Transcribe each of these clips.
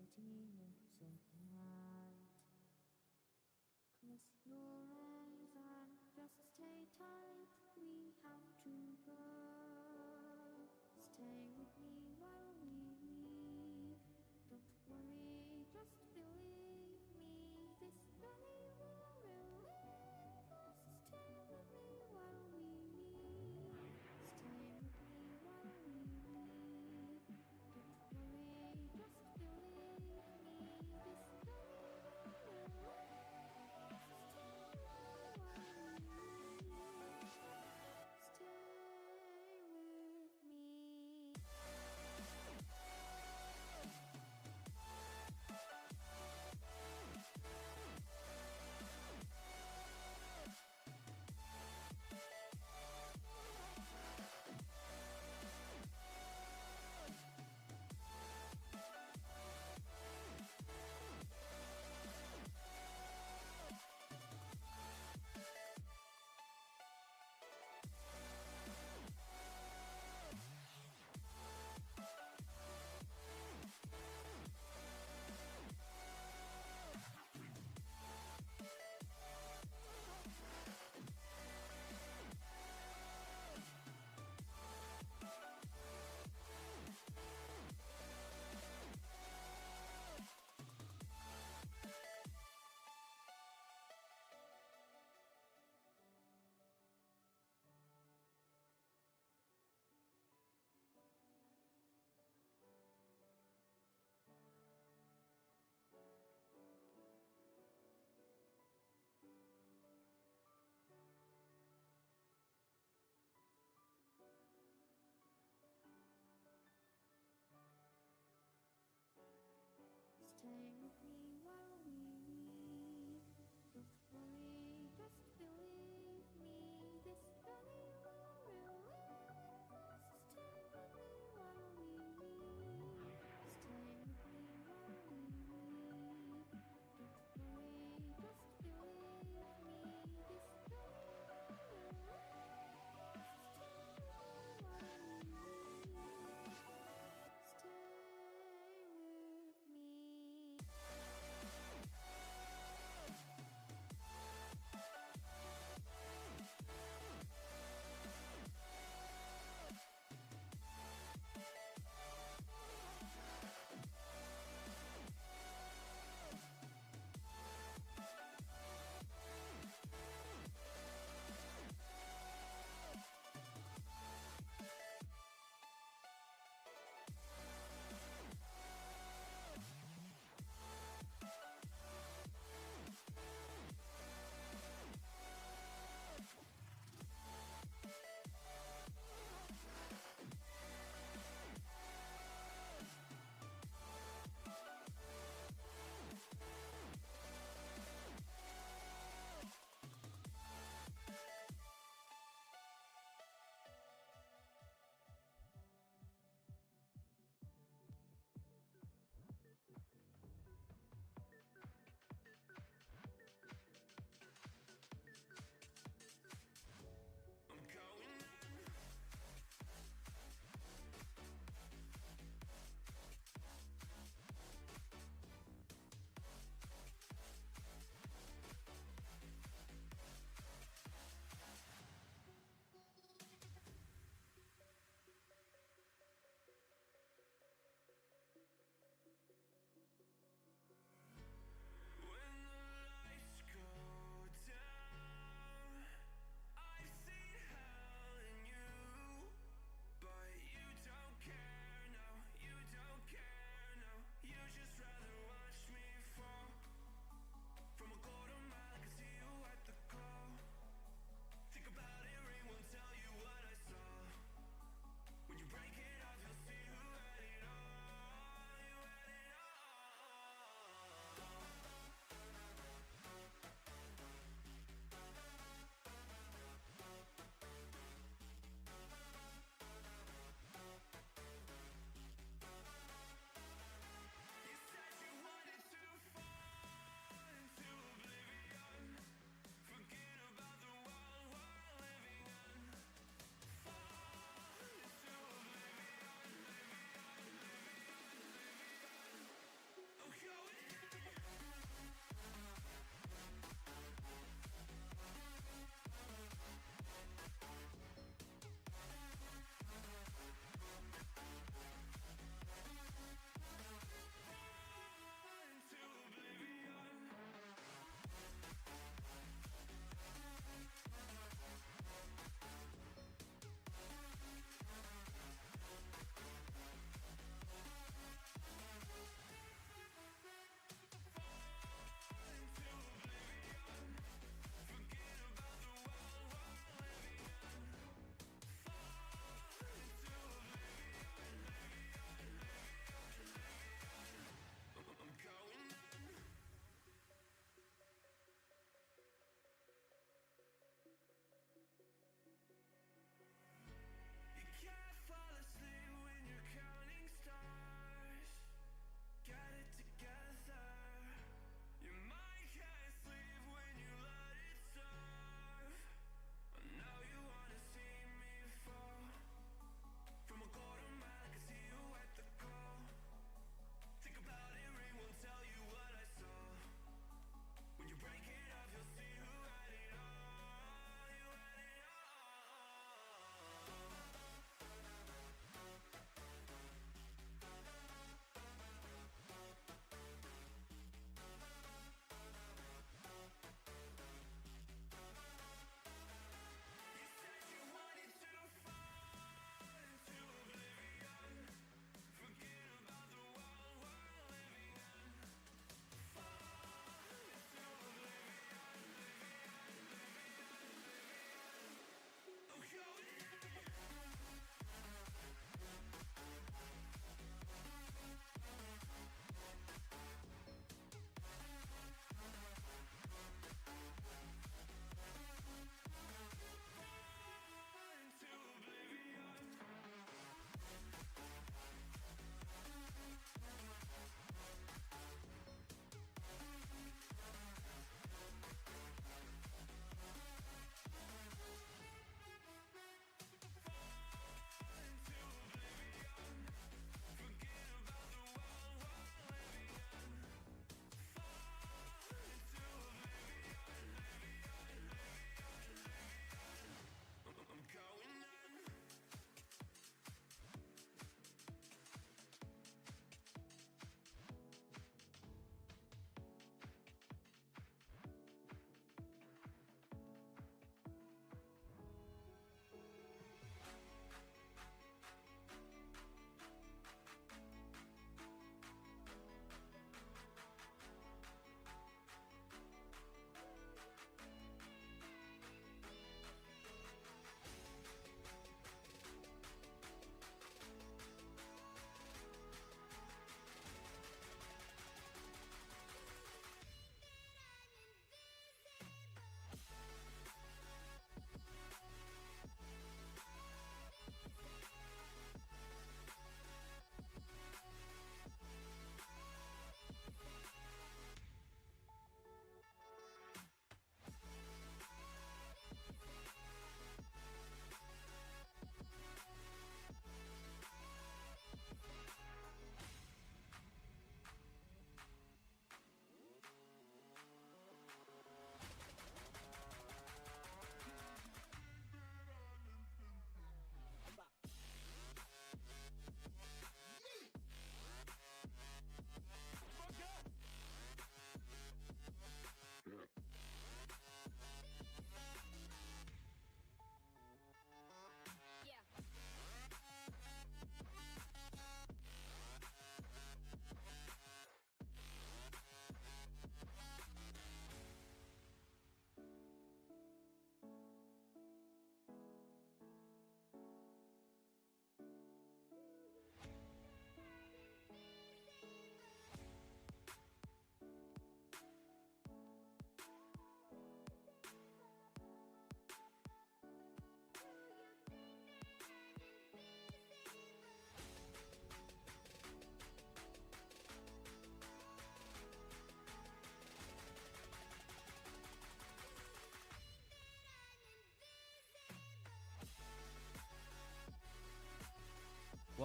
emptiness of night. Close your eyes and just stay tight. We have to go. Stay with me while we leave. Don't worry, just believe me. This journey will relieve us. Stay with me while we leave. Stay with me while we leave. Don't worry, just believe me. This journey will relieve us. Stay while we leave. Stay with me. Stay with me while we leave. Don't worry, just believe me. This journey will relieve us. Stay with me while we leave. Stay with me while we leave. Don't worry, just believe me. This journey will relieve us. Stay while we leave. Stay with me.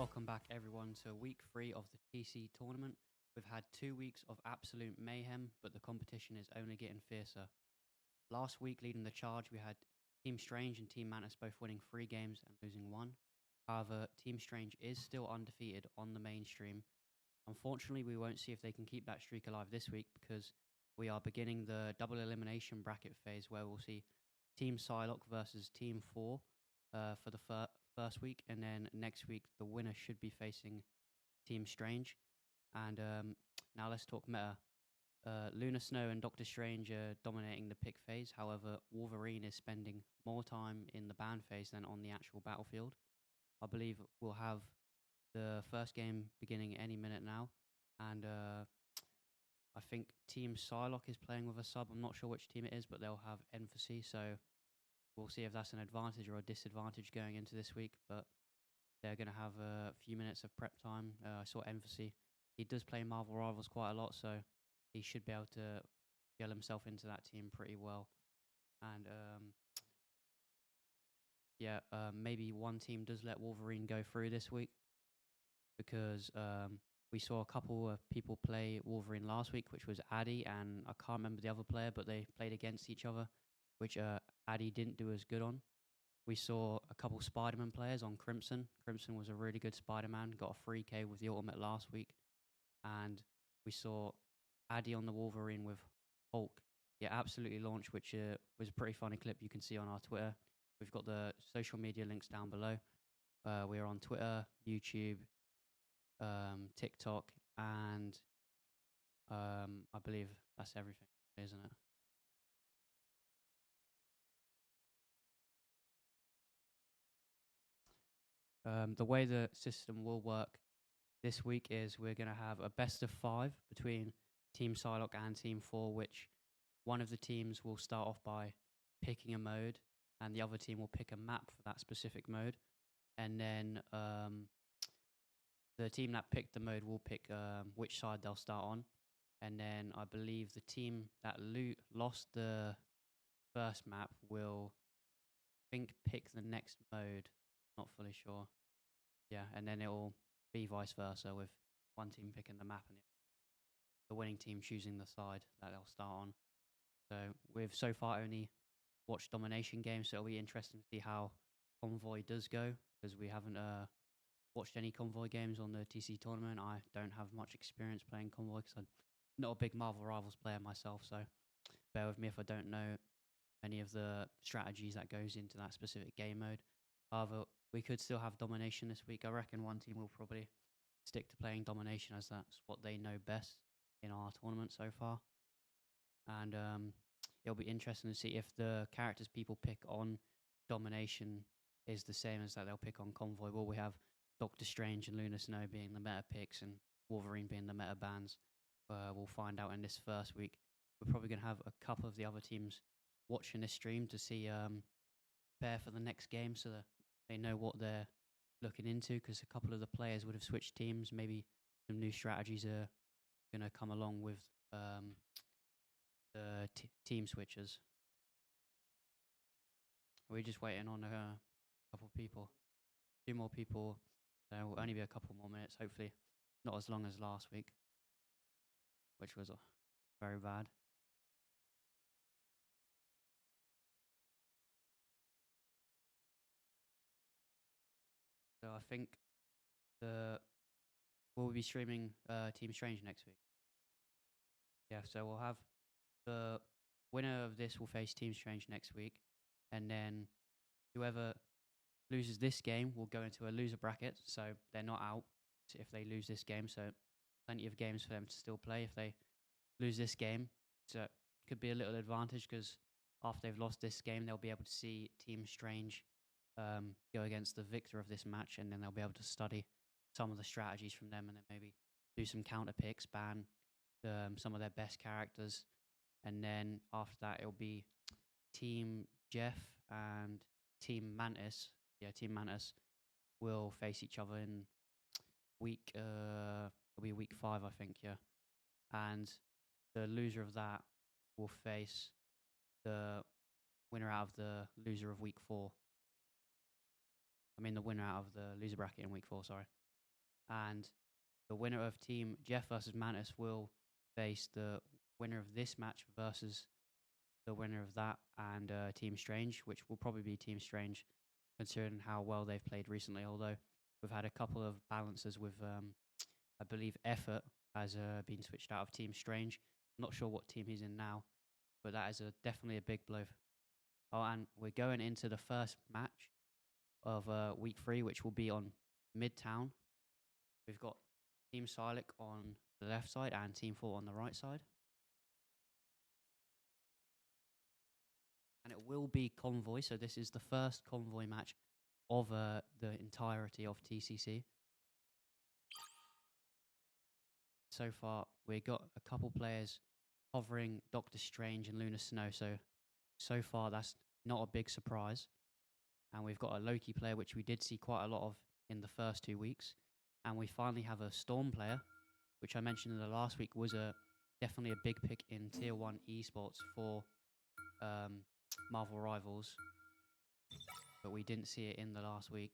Welcome back, everyone, to week 3 of the TC tournament. We've had 2 weeks of absolute mayhem, but the competition is only getting fiercer. Last week, leading the charge, we had Team Strange and Team Mantis both winning 3 games and losing one. However, Team Strange is still undefeated on the mainstream. Unfortunately, we won't see if they can keep that streak alive this week because we are beginning the double elimination bracket phase where we'll see Team Psylocke versus Team 4 for the first week, and then next week the winner should be facing Team Strange. And now let's talk meta. Luna Snow and Doctor Strange are dominating the pick phase. However, Wolverine is spending more time in the ban phase than on the actual battlefield. I believe we'll have the first game beginning any minute now, and I think Team Psylocke is playing with a sub. I'm not sure which team it is, but they'll have Emphasis, so we'll see if that's an advantage or a disadvantage going into this week. But they're going to have a few minutes of prep time. I saw Emphasis. He does play Marvel Rivals quite a lot, so he should be able to get himself into that team pretty well. And maybe one team does let Wolverine go through this week because we saw a couple of people play Wolverine last week, which was Addy and I can't remember the other player, but they played against each other, which Addy didn't do as good on. We saw a couple Spider-Man players on Crimson. Crimson was a really good Spider-Man, got a 3k with the ultimate last week. And we saw Addy on the Wolverine with Hulk. Yeah, absolutely launched, which was a pretty funny clip you can see on our Twitter. We've got the social media links down below. We're on Twitter, YouTube, TikTok, and I believe that's everything, isn't it? The way the system will work this week is we're going to have a best of 5 between Team Psylocke and Team 4, which one of the teams will start off by picking a mode, and the other team will pick a map for that specific mode. And then the team that picked the mode will pick which side they'll start on. And then I believe the team that lost the first map will, pick the next mode. Not fully sure. Yeah, and then it will be vice versa with one team picking the map and the winning team choosing the side that they'll start on. So we've so far only watched domination games, so it'll be interesting to see how Convoy does go because we haven't watched any Convoy games on the TC tournament. I don't have much experience playing Convoy because I'm not a big Marvel Rivals player myself, so bear with me if I don't know any of the strategies that goes into that specific game mode. However, we could still have domination this week. I reckon one team will probably stick to playing domination as that's what they know best in our tournament so far. And it'll be interesting to see if the characters people pick on domination is the same as that they'll pick on Convoy. Will we have Doctor Strange and Luna Snow being the meta picks and Wolverine being the meta bans? We'll find out in this first week. We're probably going to have a couple of the other teams watching this stream to see prepare for the next game so that they know what they're looking into, because a couple of the players would have switched teams. Maybe some new strategies are going to come along with the team switches. We're just waiting on a couple of people. 2 more people. There will only be a couple more minutes, hopefully. Not as long as last week, which was very bad. So I think we'll be streaming Team Strange next week. Yeah, so we'll have the winner of this will face Team Strange next week, and then whoever loses this game will go into a loser bracket, so they're not out if they lose this game. So plenty of games for them to still play if they lose this game. So it could be a little advantage because after they've lost this game, they'll be able to see Team Strange go against the victor of this match, and then they'll be able to study some of the strategies from them, and then maybe do some counter picks, ban some of their best characters, and then after that it'll be Team Jeff and Team Mantis. Yeah, Team Mantis will face each other in week. It'll be week 5, I think. Yeah, and the loser of that will face the winner out of the loser of week 4. I mean, the winner out of the loser bracket in week 4. Sorry. And the winner of Team Jeff versus Mantis will face the winner of this match versus the winner of that and Team Strange, which will probably be Team Strange, considering how well they've played recently. Although we've had a couple of balances with, I believe, Effort has been switched out of Team Strange. I'm not sure what team he's in now, but that is definitely a big blow. Oh, and we're going into the first match of week 3, which will be on Midtown. We've got Team Silex on the left side and Team 4 on the right side. And it will be Convoy, so this is the first Convoy match of the entirety of TCC. So far, we've got a couple players hovering Doctor Strange and Luna Snow, so far that's not a big surprise. And we've got a Loki player, which we did see quite a lot of in the first 2 weeks. And we finally have a Storm player, which I mentioned in the last week was definitely a big pick in Tier 1 esports for Marvel Rivals. But we didn't see it in the last week.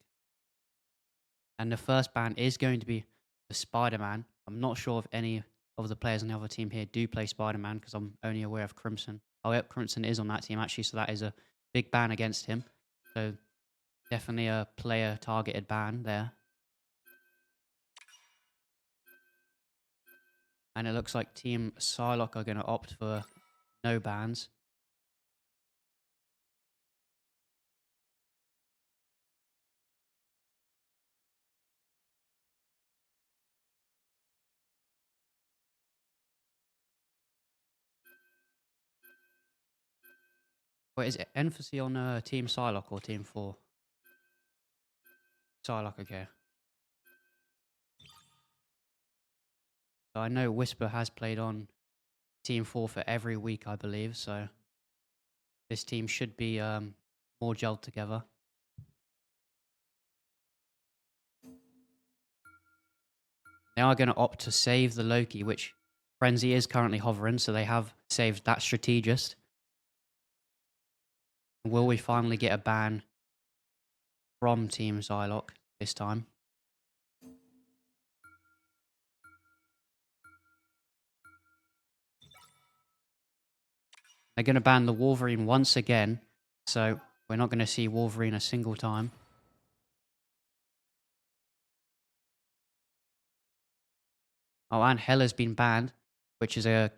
And the first ban is going to be the Spider-Man. I'm not sure if any of the players on the other team here do play Spider-Man, because I'm only aware of Crimson. Oh, yep, Crimson is on that team, actually, so that is a big ban against him. So definitely a player-targeted ban there. And it looks like Team Psylocke are going to opt for no bans. Wait, is it emphasis on Team Psylocke or Team 4? Psylocke, okay. So I know Whisper has played on Team 4 for every week, I believe, so this team should be more gelled together. They are going to opt to save the Loki, which Frenzy is currently hovering, so they have saved that strategist. Will we finally get a ban from Team Psylocke this time? They're going to ban the Wolverine once again, so we're not going to see Wolverine a single time. Oh, and Hela's been banned, which is a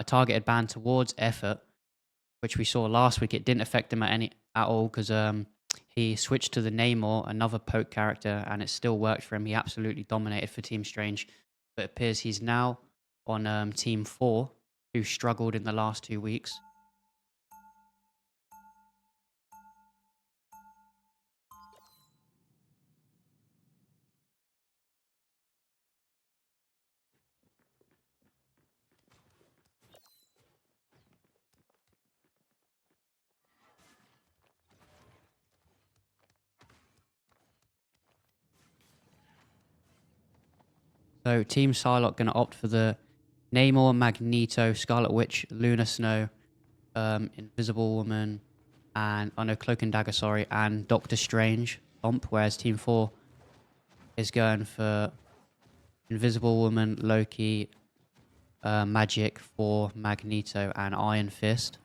targeted ban towards Effort, which we saw last week. It didn't affect him at all because he switched to the Namor, another poke character, and it still worked for him. He absolutely dominated for Team Strange, but it appears he's now on Team 4, who struggled in the last 2 weeks. So Team Psylocke going to opt for the Namor, Magneto, Scarlet Witch, Luna Snow, Invisible Woman, and Cloak and Dagger, sorry, and Doctor Strange, whereas Team 4 is going for Invisible Woman, Loki, Magic for Magneto, and Iron Fist.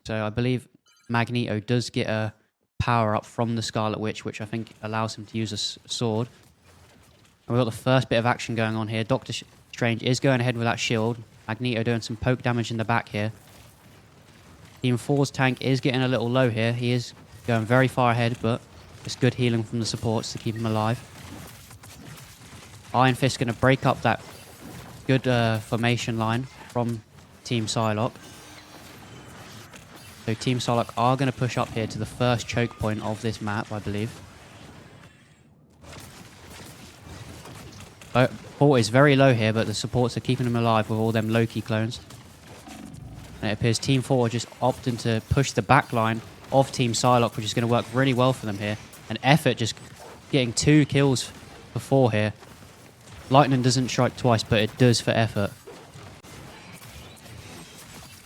So I believe Magneto does get a power up from the Scarlet Witch, which I think allows him to use a sword. And we've got the first bit of action going on here. Doctor Strange is going ahead with that shield. Magneto doing some poke damage in the back here. Team 4's tank is getting a little low here. He is going very far ahead, but it's good healing from the supports to keep him alive. Iron Fist going to break up that good formation line from Team Psylocke. So Team Psylocke are going to push up here to the first choke point of this map, I believe. Fort is very low here, but the supports are keeping him alive with all them Loki clones. And it appears Team 4 are just opting to push the back line of Team Psylocke, which is going to work really well for them here. And Effort just getting 2 kills for 4 here. Lightning doesn't strike twice, but it does for Effort.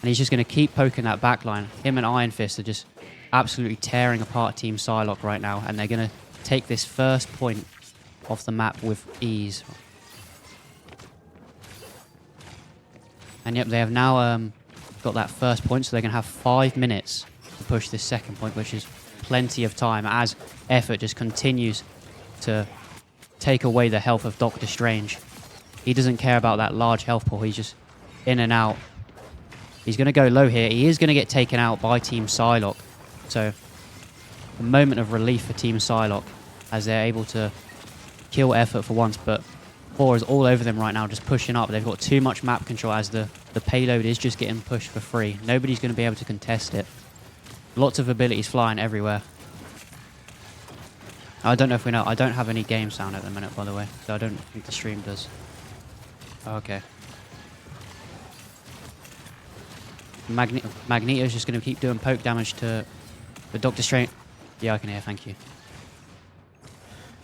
And he's just going to keep poking that back line. Him and Iron Fist are just absolutely tearing apart Team Psylocke right now, and they're going to take this first point off the map with ease. And yep, they have now got that first point, so they're going to have 5 minutes to push this second point, which is plenty of time as Effort just continues to take away the health of Doctor Strange. He doesn't care about that large health pool. He's just in and out. He's going to go low here. He is going to get taken out by Team Psylocke. So, a moment of relief for Team Psylocke as they're able to kill Effort for once. But 4 is all over them right now, just pushing up. They've got too much map control as the payload is just getting pushed for free. Nobody's going to be able to contest it. Lots of abilities flying everywhere. I don't know if we know. I don't have any game sound at the minute, by the way. So I don't think the stream does. Okay. Magneto's just going to keep doing poke damage to the Doctor Strange. Yeah, I can hear. Thank you.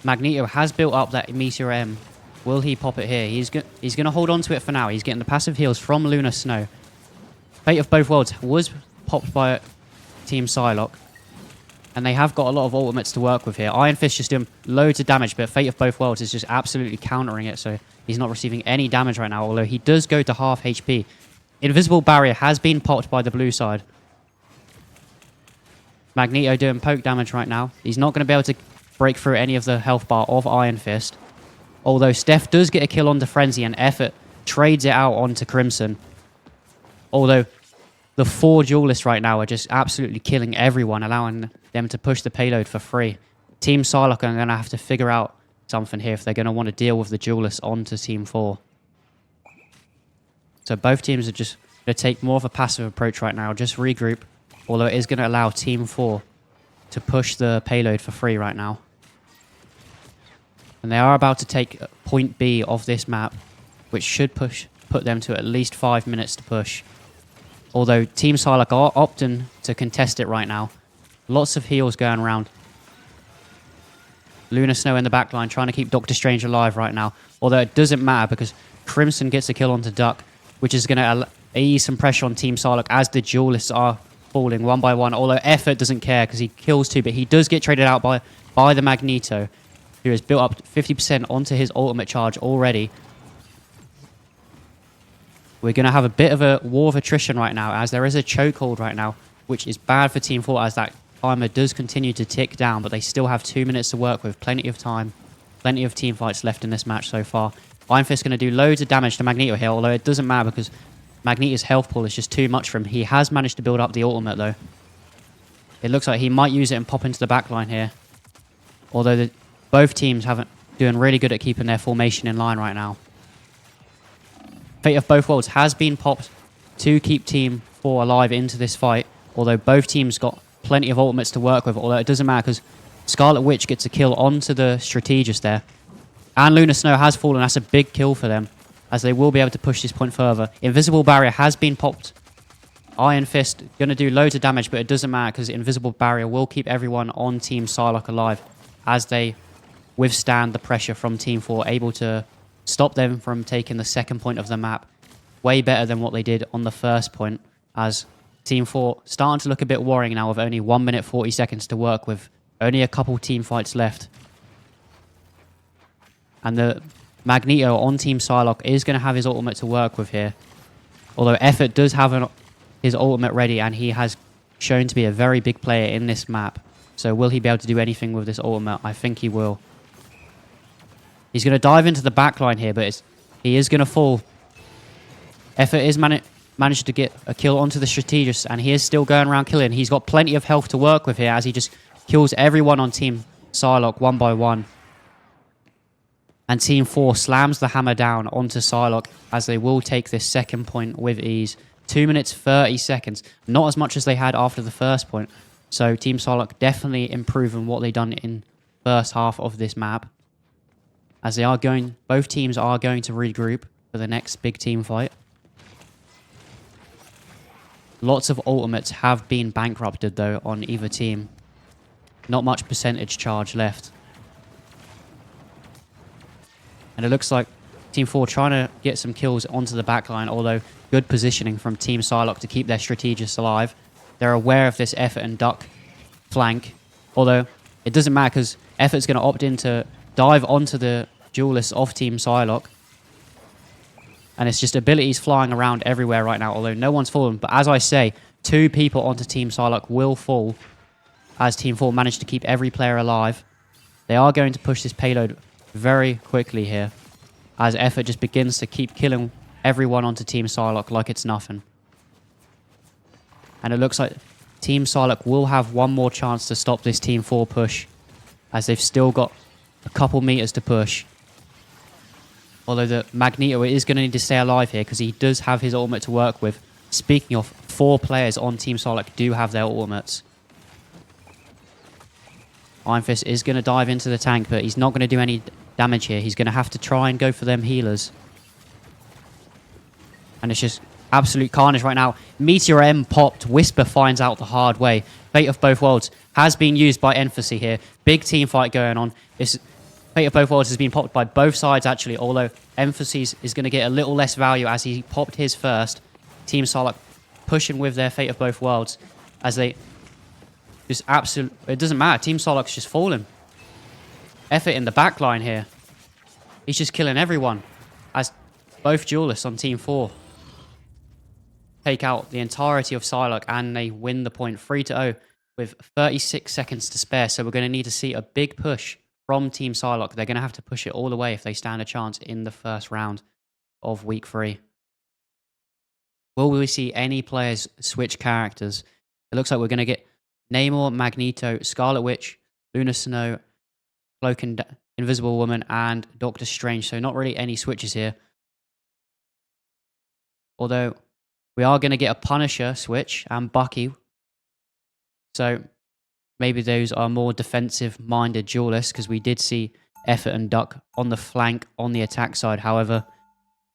Magneto has built up that Meteor M. Will he pop it here? He's going to hold on to it for now. He's getting the passive heals from Lunar Snow. Fate of Both Worlds was popped by Team Psylocke. And they have got a lot of ultimates to work with here. Iron Fist just doing loads of damage, but Fate of Both Worlds is just absolutely countering it, so he's not receiving any damage right now, although he does go to half HP. Invisible Barrier has been popped by the blue side. Magneto doing poke damage right now. He's not going to be able to break through any of the health bar of Iron Fist. Although Steph does get a kill onto Frenzy and Effort trades it out onto Crimson. Although the 4 duelists right now are just absolutely killing everyone, allowing them to push the payload for free. Team Psylocke are going to have to figure out something here if they're going to want to deal with the duelists onto Team 4. So both teams are just going to take more of a passive approach right now, just regroup. Although it is going to allow Team 4 to push the payload for free right now. And they are about to take point B of this map, which should put them to at least 5 minutes to push. Although Team Psylocke are opting to contest it right now. Lots of heals going around. Lunar Snow in the backline trying to keep Doctor Strange alive right now. Although it doesn't matter because Crimson gets a kill onto Duck, which is going to ease some pressure on Team Psylocke as the duelists are falling one by one. Although Effort doesn't care because he kills 2, but he does get traded out by the Magneto, who has built up 50% onto his ultimate charge already. We're going to have a bit of a war of attrition right now as there is a chokehold right now, which is bad for Team 4 as that timer does continue to tick down, but they still have 2 minutes to work with. Plenty of time, plenty of team fights left in this match so far. Iron Fist going to do loads of damage to Magneto here, although it doesn't matter because Magneto's health pool is just too much for him. He has managed to build up the ultimate though. It looks like he might use it and pop into the backline here. Although both teams haven't doing really good at keeping their formation in line right now. Fate of Both Worlds has been popped to keep Team 4 alive into this fight, although both teams got plenty of ultimates to work with, although it doesn't matter because Scarlet Witch gets a kill onto the Strategist there. And Lunar Snow has fallen. That's a big kill for them, as they will be able to push this point further. Invisible Barrier has been popped. Iron Fist going to do loads of damage, but it doesn't matter because Invisible Barrier will keep everyone on Team Psylocke alive as they withstand the pressure from Team 4, able to stop them from taking the second point of the map. Way better than what they did on the first point, as Team 4 starting to look a bit worrying now with only 1 minute 40 seconds to work with. Only a couple team fights left. And the Magneto on Team Psylocke is going to have his ultimate to work with here. Although Effort does have his ultimate ready, and he has shown to be a very big player in this map. So will he be able to do anything with this ultimate? I think he will. He's going to dive into the backline here, but he is going to fall. Effort is managed to get a kill onto the Strategist, and he is still going around killing. He's got plenty of health to work with here as he just kills everyone on Team Psylocke one by one. And Team 4 slams the hammer down onto Psylocke as they will take this second point with ease. 2 minutes 30 seconds. Not as much as they had after the first point. So Team Psylocke definitely improving what they've done in first half of this map. As they are going, both teams are going to regroup for the next big team fight. Lots of ultimates have been bankrupted though on either team. Not much percentage charge left. And it looks like Team 4 trying to get some kills onto the backline, although good positioning from Team Psylocke to keep their Strategists alive. They're aware of this Effort and Duck flank. Although, it doesn't matter because Effort's going to opt in to dive onto the duelists of Team Psylocke. And it's just abilities flying around everywhere right now, although no one's fallen. But as I say, 2 people onto Team Psylocke will fall as Team 4 managed to keep every player alive. They are going to push this payload very quickly here as Effort just begins to keep killing everyone onto Team Psylocke like it's nothing. And it looks like Team Psylocke will have one more chance to stop this Team 4 push as they've still got a couple meters to push. Although the Magneto is going to need to stay alive here because he does have his ultimate to work with. Speaking of, 4 players on Team Psylocke do have their ultimates. Iron Fist is going to dive into the tank, but he's not going to do any damage here. He's going to have to try and go for them healers. And it's just absolute carnage right now. Meteor M popped. Whisper finds out the hard way. Fate of Both Worlds has been used by Emphasis here. Big team fight going on. This Fate of Both Worlds has been popped by both sides, actually, although Emphasis is going to get a little less value as he popped his first. Team Psylocke pushing with their Fate of Both Worlds as they just it doesn't matter. Team Psylocke's just falling. Effort in the back line here. He's just killing everyone as both duelists on Team 4 take out the entirety of Psylocke and they win the point 3-0 with 36 seconds to spare. So we're going to need to see a big push from Team Psylocke. They're going to have to push it all the way if they stand a chance in the first round of Week 3. Will we see any players switch characters? It looks like we're going to get Namor, Magneto, Scarlet Witch, Luna Snow, Cloak and Invisible Woman, and Doctor Strange. So not really any switches here. Although we are going to get a Punisher switch and Bucky. So maybe those are more defensive-minded duelists because we did see Effort and Duck on the flank on the attack side. However,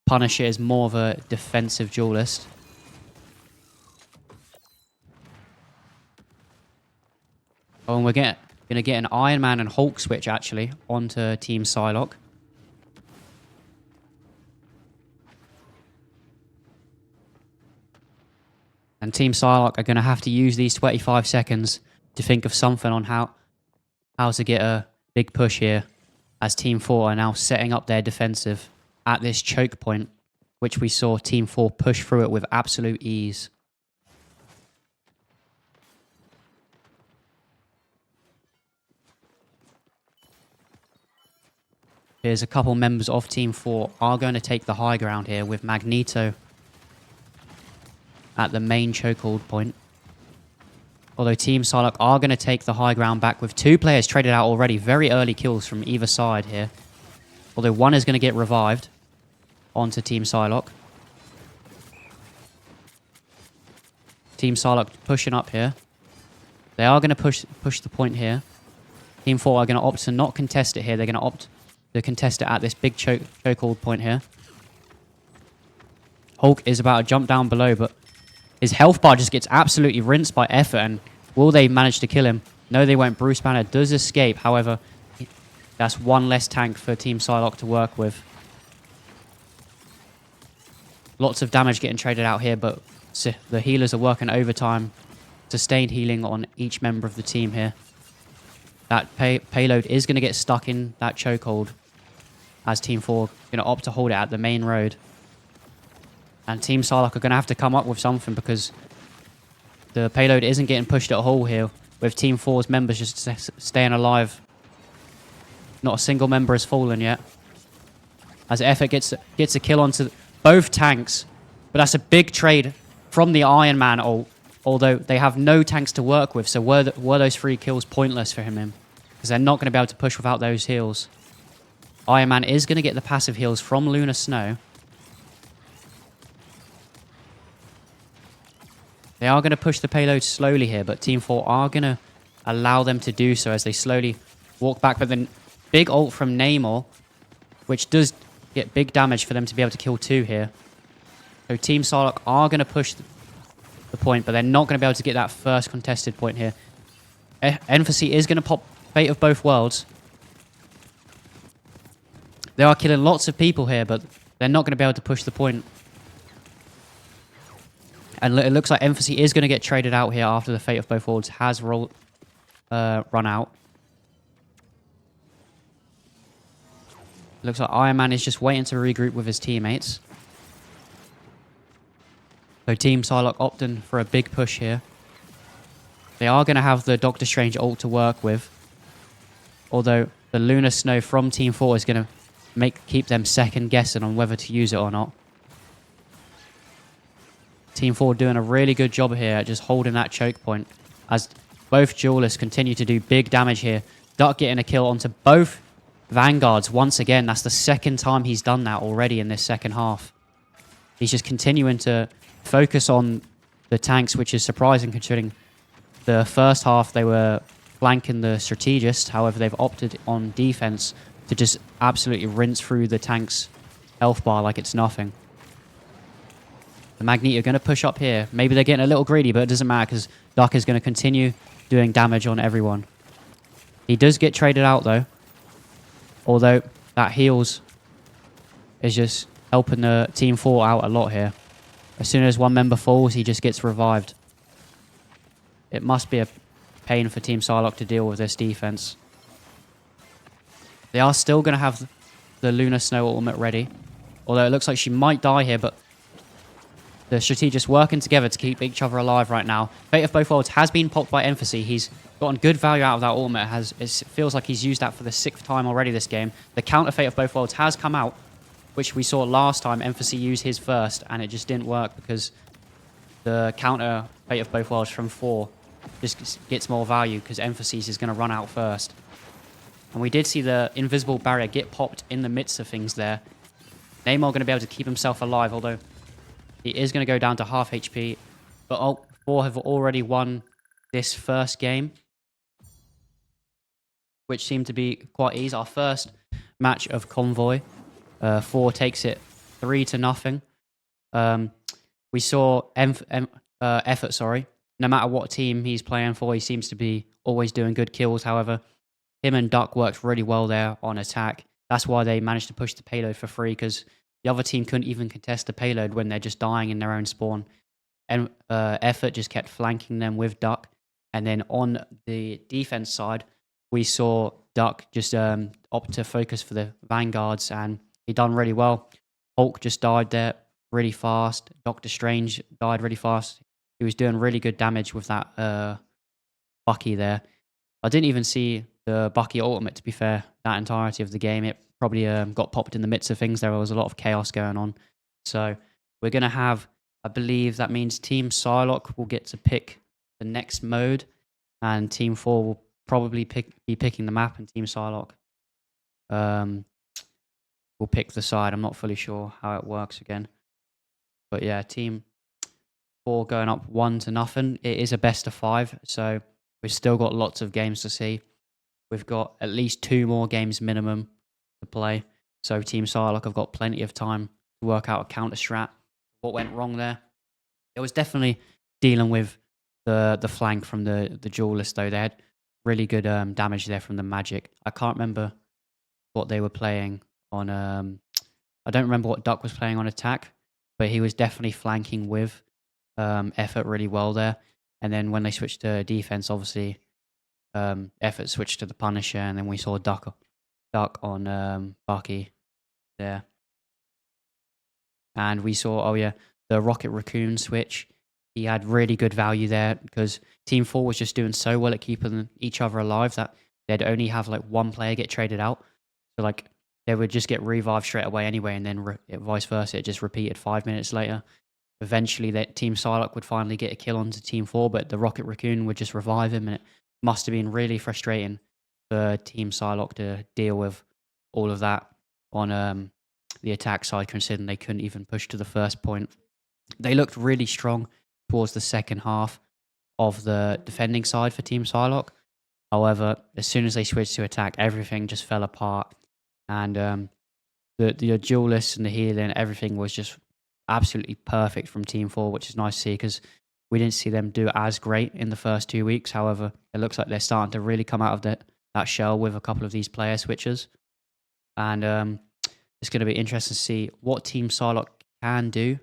Punisher is more of a defensive duelist. Oh, and we're going to get an Iron Man and Hulk switch, actually, onto Team Psylocke. And Team Psylocke are going to have to use these 25 seconds to think of something on how to get a big push here, as Team 4 are now setting up their defensive at this choke point, which we saw Team 4 push through it with absolute ease. Here's a couple members of Team 4 are going to take the high ground here with Magneto at the main chokehold point. Although Team Psylocke are going to take the high ground back with 2 players traded out already. Very early kills from either side here. Although one is going to get revived onto Team Psylocke. Team Psylocke pushing up here. They are going to push the point here. Team 4 are going to opt to not contest it here. They're going to opt to contest it at this big chokehold point here. Hulk is about to jump down below, but his health bar just gets absolutely rinsed by Effort, and will they manage to kill him? No, they won't. Bruce Banner does escape. However, that's one less tank for Team Psylocke to work with. Lots of damage getting traded out here, but the healers are working overtime. Sustained healing on each member of the team here. That payload is going to get stuck in that chokehold as Team 4 going to opt to hold it at the main road. And Team Psylocke are going to have to come up with something because the payload isn't getting pushed at all here with Team 4's members just staying alive. Not a single member has fallen yet. As Effort gets a kill onto both tanks. But that's a big trade from the Iron Man ult. Although they have no tanks to work with, so were those 3 kills pointless for him? Because they're not going to be able to push without those heals. Iron Man is going to get the passive heals from Luna Snow. They are going to push the payload slowly here, but Team 4 are going to allow them to do so as they slowly walk back. But then big ult from Namor, which does get big damage for them to be able to kill 2 here. So Team Psylocke are going to push the point, but they're not going to be able to get that first contested point here. Emphasis is going to pop Fate of Both Worlds. They are killing lots of people here, but they're not going to be able to push the point. And it looks like Emphasis is going to get traded out here after the Fate of Both Worlds has rolled run out. Looks like Iron Man is just waiting to regroup with his teammates. So Team Psylocke opting for a big push here. They are going to have the Doctor Strange ult to work with. Although the Lunar Snow from Team 4 is going to keep them second guessing on whether to use it or not. Team 4 doing a really good job here at just holding that choke point. As both duelists continue to do big damage here. Duck getting a kill onto both Vanguards once again. That's the second time he's done that already in this second half. He's just continuing to focus on the tanks, which is surprising considering the first half they were flanking the strategist. However, they've opted on defense to just absolutely rinse through the tank's health bar like it's nothing. The Magneto are going to push up here. Maybe they're getting a little greedy, but it doesn't matter because Duck is going to continue doing damage on everyone. He does get traded out though. Although that heals is just helping the Team 4 out a lot here. As soon as one member falls, he just gets revived. It must be a pain for Team Psylocke to deal with this defense. They are still going to have the Lunar Snow ultimate ready. Although it looks like she might die here, but the strategists working together to keep each other alive right now. Fate of Both Worlds has been popped by Emphasis. He's gotten good value out of that ultimate. It feels like he's used that for the 6th time already this game. The counter Fate of Both Worlds has come out, which we saw last time. Emphasis used his first, and it just didn't work because the counter Fate of Both Worlds from 4 just gets more value because Emphasis is going to run out first. And we did see the invisible barrier get popped in the midst of things there. Namor going to be able to keep himself alive, although he is going to go down to half HP. But Alt 4 have already won this first game, which seemed to be quite easy. Our first match of Convoy. 4 takes it 3-0. We saw Effort, sorry. No matter what team he's playing for, he seems to be always doing good kills. However, him and Duck worked really well there on attack. That's why they managed to push the payload for free, because the other team couldn't even contest the payload when they're just dying in their own spawn. And Effort just kept flanking them with Duck. And then on the defense side, we saw Duck just opt to focus for the Vanguards, and he done really well. Hulk just died there really fast. Doctor Strange died really fast. He was doing really good damage with that Bucky there. I didn't even see the Bucky ultimate, to be fair, that entirety of the game. It probably got popped in the midst of things. There was a lot of chaos going on. So we're going to have, I believe that means Team Psylocke will get to pick the next mode, and Team 4 will probably be picking the map, and Team Psylocke will pick the side. I'm not fully sure how it works again. But yeah, Team 4 going up 1-0. It is a best of 5, so we've still got lots of games to see. We've got at least 2 more games minimum to play. So Team Psylocke have got plenty of time to work out a counter strat. What went wrong there? It was definitely dealing with the flank from the duelist, though. They had really good damage there from the magic. I can't remember what they were playing on. I don't remember what Duck was playing on attack, but he was definitely flanking with Effort really well there. And then when they switched to defense, obviously Effort switched to the Punisher, and then we saw Duck on Bucky there. And we saw, oh yeah, the Rocket Raccoon switch. He had really good value there because Team 4 was just doing so well at keeping each other alive that they'd only have like one player get traded out. So like they would just get revived straight away anyway, and then vice versa. It just repeated 5 minutes later. Eventually, that Team Psylocke would finally get a kill onto Team 4, but the Rocket Raccoon would just revive him, and it must have been really frustrating for Team Psylocke to deal with all of that on the attack side, considering they couldn't even push to the first point. They looked really strong towards the second half of the defending side for Team Psylocke. However, as soon as they switched to attack, everything just fell apart, and the duelists and the healing, everything was just absolutely perfect from Team 4, which is nice to see because we didn't see them do as great in the first 2 weeks. However, it looks like they're starting to really come out of that shell with a couple of these player switches. And it's going to be interesting to see what Team Psylocke can do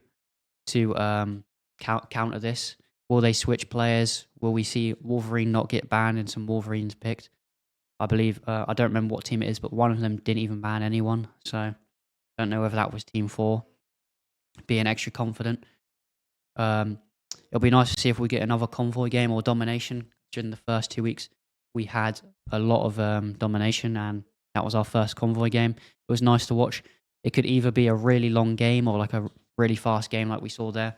to counter this. Will they switch players? Will we see Wolverine not get banned and some Wolverines picked? I believe, I don't remember what team it is, but one of them didn't even ban anyone. So don't know whether that was Team 4 being extra confident. It'll be nice to see if we get another convoy game or domination. During the first 2 weeks, we had a lot of domination, and that was our first convoy game. It was nice to watch. It could either be a really long game or like a really fast game like we saw there.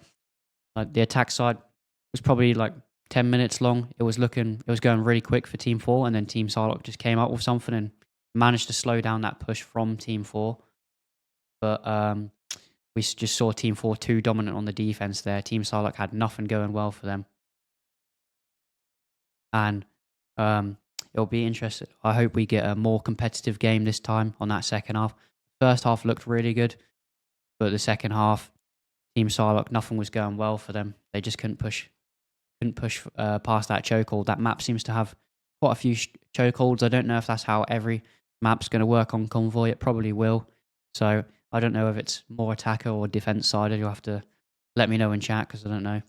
Like the attack side was probably like 10 minutes long. It was going really quick for Team 4, and then Team Psylocke just came up with something and managed to slow down that push from Team 4. But we just saw Team 4 too dominant on the defense there. Team Psylocke had nothing going well for them. And it'll be interesting. I hope we get a more competitive game this time on that second half. First half looked really good, but the second half, Team Psylocke, nothing was going well for them. They just couldn't push past that chokehold. That map seems to have quite a few chokeholds. I don't know if that's how every map's going to work on Convoy. It probably will. So I don't know if it's more attacker or defense sided. You'll have to let me know in chat because I don't know.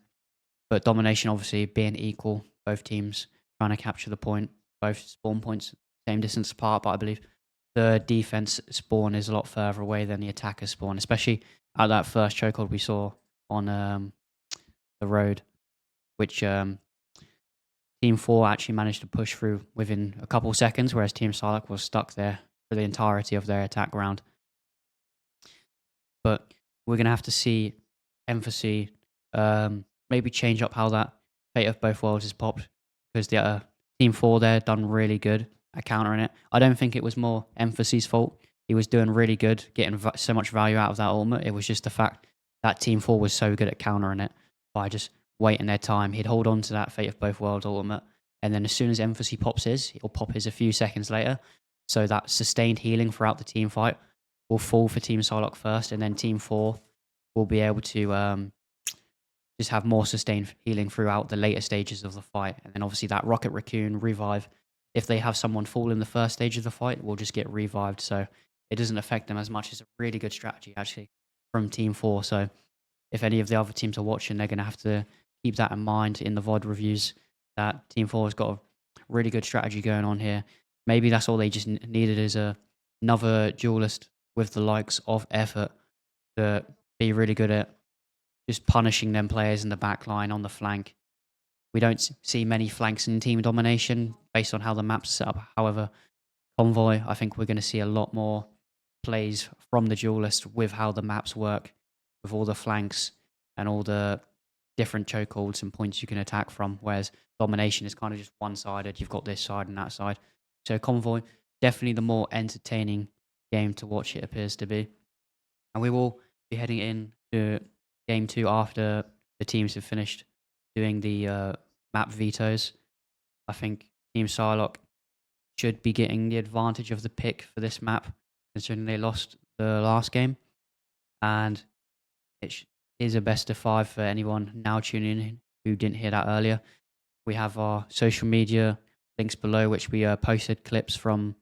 But domination, obviously, being equal, both teams trying to capture the point, both spawn points, same distance apart. But I believe the defense spawn is a lot further away than the attacker spawn, especially at that first chokehold we saw on the road, which Team 4 actually managed to push through within a couple seconds, whereas Team Psylocke was stuck there for the entirety of their attack round. But we're going to have to see Emphasis maybe change up how that Fate of Both Worlds is popped, because the Team 4 there done really good at countering it. I don't think it was more Emphasis' fault. He was doing really good, getting so much value out of that ultimate. It was just the fact that Team 4 was so good at countering it by just waiting their time. He'd hold on to that Fate of Both Worlds ultimate, and then as soon as Emphasis pops his, he'll pop his a few seconds later. So that sustained healing throughout the team fight will fall for Team Psylocke first, and then Team 4 will be able to just have more sustained healing throughout the later stages of the fight. And then obviously that Rocket Raccoon revive, if they have someone fall in the first stage of the fight, will just get revived. So it doesn't affect them as much. It's a really good strategy, actually, from Team 4. So if any of the other teams are watching, they're going to have to keep that in mind in the VOD reviews, that Team 4 has got a really good strategy going on here. Maybe that's all they just needed, is another duelist with the likes of Effort to be really good at just punishing them players in the back line on the flank. We don't see many flanks in team domination based on how the map's set up. However, Convoy, I think we're going to see a lot more plays from the duelist with how the maps work, with all the flanks and all the different chokeholds and points you can attack from, whereas domination is kind of just one-sided. You've got this side and that side. So Convoy, definitely the more entertaining game to watch, it appears to be. And we will be heading in to Game 2 after the teams have finished doing the map vetoes. I think Team Psylocke should be getting the advantage of the pick for this map, considering they lost the last game. And it is a best of 5 for anyone now tuning in who didn't hear that earlier. We have our social media links below, which we posted clips from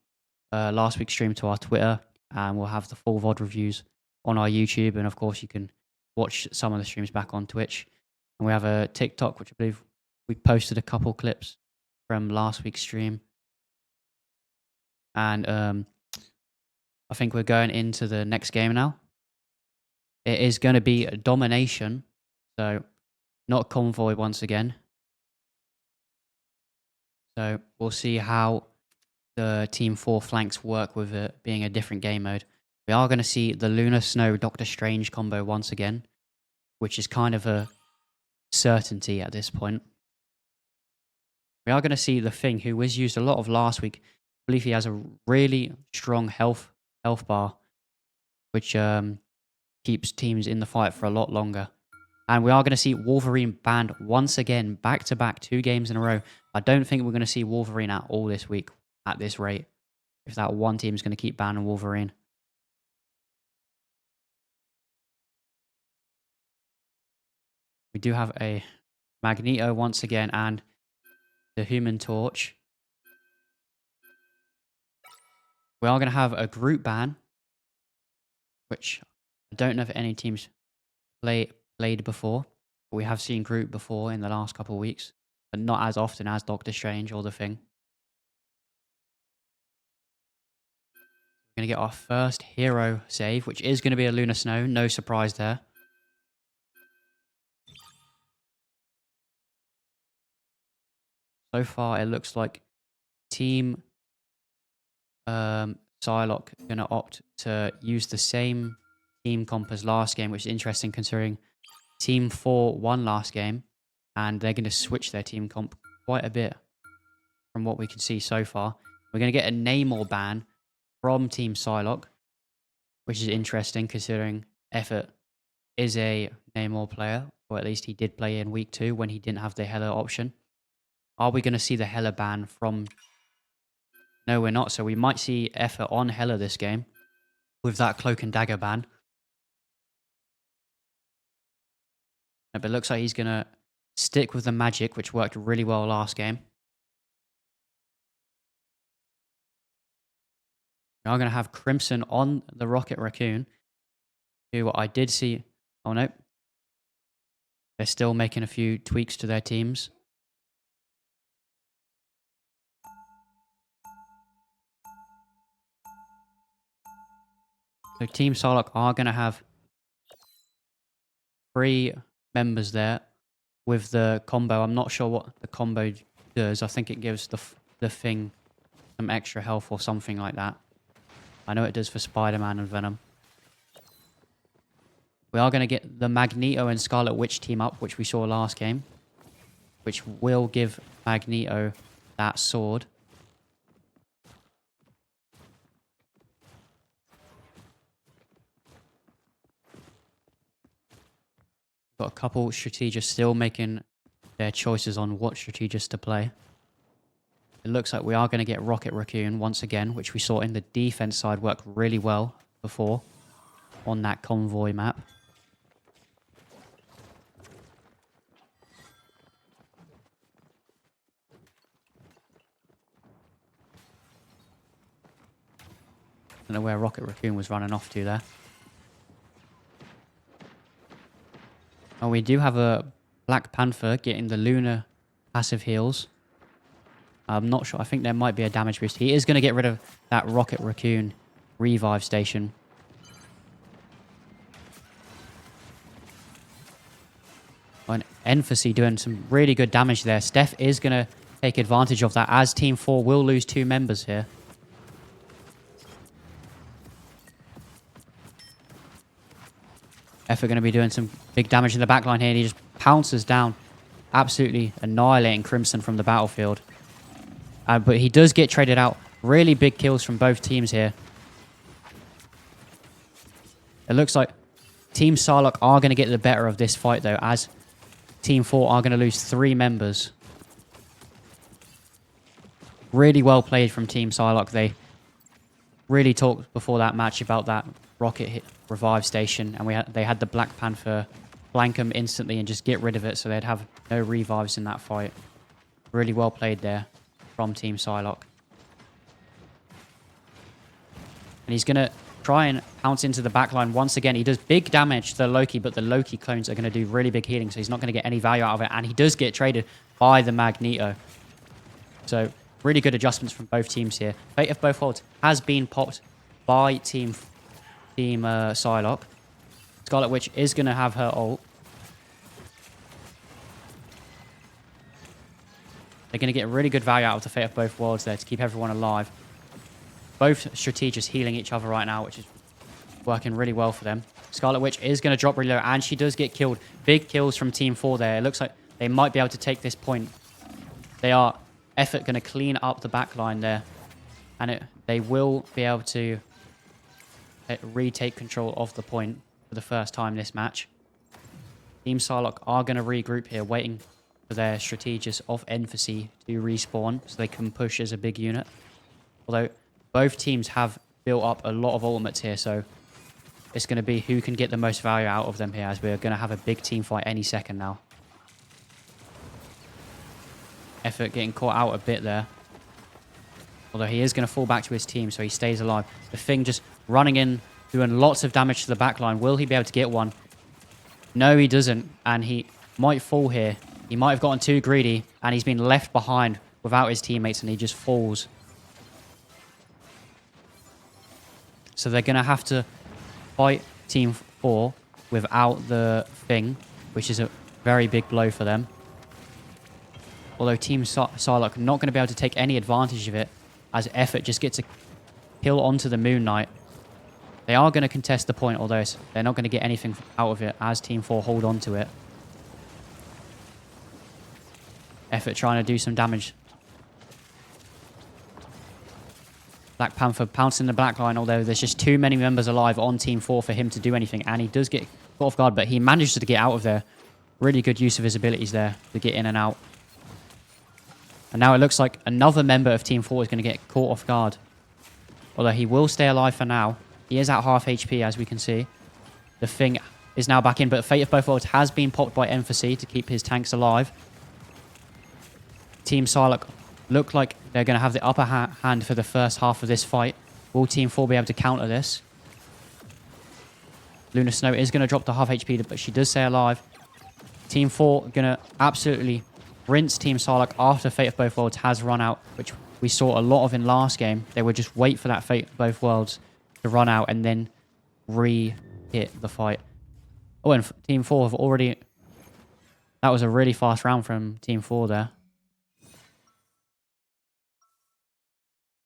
last week's stream to our Twitter, and we'll have the full VOD reviews on our YouTube. And of course, you can watch some of the streams back on Twitch. And we have a TikTok, which I believe we posted a couple clips from last week's stream. And I think we're going into the next game now. It is going to be a domination, so not Convoy once again. So we'll see how the Team 4 flanks work with it being a different game mode. We are going to see the Lunar Snow Doctor Strange combo once again, which is kind of a certainty at this point. We are going to see the Thing, who was used a lot of last week. I believe he has a really strong health bar, which keeps teams in the fight for a lot longer. And we are going to see Wolverine banned once again, back-to-back 2 games in a row. I don't think we're going to see Wolverine at all this week at this rate, if that one team is going to keep banning Wolverine. We do have a Magneto once again and the Human Torch. We are going to have a group ban, which I don't know if any teams played before. We have seen Groot before in the last couple of weeks, but not as often as Doctor Strange or the Thing. We're going to get our first hero save, which is going to be a Lunar Snow. No surprise there. So far, it looks like Team Psylocke going to opt to use the same team comp as last game, which is interesting considering Team 4 won last game, and they're going to switch their team comp quite a bit from what we can see so far. We're going to get a Namor ban from Team Psylocke, which is interesting considering Effort is a Namor player, or at least he did play in week 2 when he didn't have the Hela option. Are we going to see the Hela ban from... No, we're not. So we might see Effort on Hela this game with that Cloak and Dagger ban. But it looks like he's going to stick with the magic, which worked really well last game. Now I'm going to have Crimson on the Rocket Raccoon, who I did see... Oh, no. They're still making a few tweaks to their teams. So Team Psylocke are going to have 3 members there with the combo. I'm not sure what the combo does. I think it gives the Thing some extra health or something like that. I know it does for Spider-Man and Venom. We are going to get the Magneto and Scarlet Witch team up, which we saw last game, which will give Magneto that sword. Got a couple strategists still making their choices on what strategist to play. It looks like we are going to get Rocket Raccoon once again, which we saw in the defense side work really well before on that convoy map. I don't know where Rocket Raccoon was running off to there. Oh, we do have a Black Panther getting the Lunar passive heals. I'm not sure. I think there might be a damage boost. He is going to get rid of that Rocket Raccoon revive station. And Emphasis doing some really good damage there. Steph is going to take advantage of that as Team 4 will lose 2 members here. Effort going to be doing some big damage in the backline here. And he just pounces down, absolutely annihilating Crimson from the battlefield. But he does get traded out. Really big kills from both teams here. It looks like Team Psylocke are going to get the better of this fight, though, as Team 4 are going to lose 3 members. Really well played from Team Psylocke. They really talked before that match about that rocket hit revive station, and they had the Black Panther flank them instantly and just get rid of it, so they'd have no revives in that fight. Really well played there from Team Psylocke. And he's going to try and pounce into the backline once again. He does big damage to the Loki, but the Loki clones are going to do really big healing, so he's not going to get any value out of it, and he does get traded by the Magneto. So really good adjustments from both teams here. Fate of Both Worlds has been popped by Team Psylocke. Scarlet Witch is going to have her ult. They're going to get really good value out of the Fate of Both Worlds there to keep everyone alive. Both strategists healing each other right now, which is working really well for them. Scarlet Witch is going to drop really low, and she does get killed. Big kills from Team 4 there. It looks like they might be able to take this point. They are Effort going to clean up the backline there, and they will be able to retake control of the point for the first time this match. Team Psylocke are going to regroup here, waiting for their strategist of Emphasis to respawn so they can push as a big unit. Although both teams have built up a lot of ultimates here, so it's going to be who can get the most value out of them here, as we're going to have a big team fight any second now. Effort getting caught out a bit there. Although he is going to fall back to his team, so he stays alive. The Thing just running in, doing lots of damage to the backline. Will he be able to get one? No, he doesn't. And he might fall here. He might have gotten too greedy, and he's been left behind without his teammates, and he just falls. So they're going to have to fight Team 4 without the thing, which is a very big blow for them. Although Team Psylocke not going to be able to take any advantage of it, as Effort just gets a kill onto the Moon Knight. They are going to contest the point, although they're not going to get anything out of it as Team 4 hold on to it. Effort trying to do some damage. Black Panther pouncing the back line, although there's just too many members alive on Team 4 for him to do anything. And he does get caught off guard, but he manages to get out of there. Really good use of his abilities there to get in and out. And now it looks like another member of Team 4 is going to get caught off guard. Although he will stay alive for now. He is at half HP, as we can see. The thing is now back in, but Fate of Both Worlds has been popped by Emphasis to keep his tanks alive. Team Psylocke look like they're going to have the upper hand for the first half of this fight. Will Team 4 be able to counter this? Luna Snow is going to drop to half HP, but she does stay alive. Team 4 going to absolutely rinse Team Psylocke after Fate of Both Worlds has run out, which we saw a lot of in last game. They would just wait for that Fate of Both Worlds to run out and then re-hit the fight. Oh, and Team 4 have already... That was a really fast round from Team 4 there.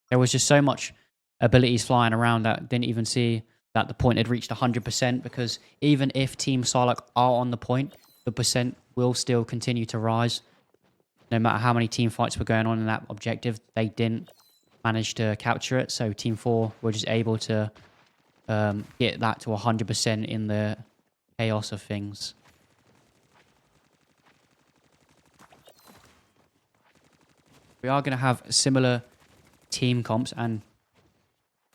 There was just so much abilities flying around that didn't even see that the point had reached 100%, because even if Team Psylocke are on the point, the percent will still continue to rise. No matter how many team fights were going on in that objective, they didn't manage to capture it. So Team 4 were just able to get that to 100% in the chaos of things. We are going to have similar team comps, and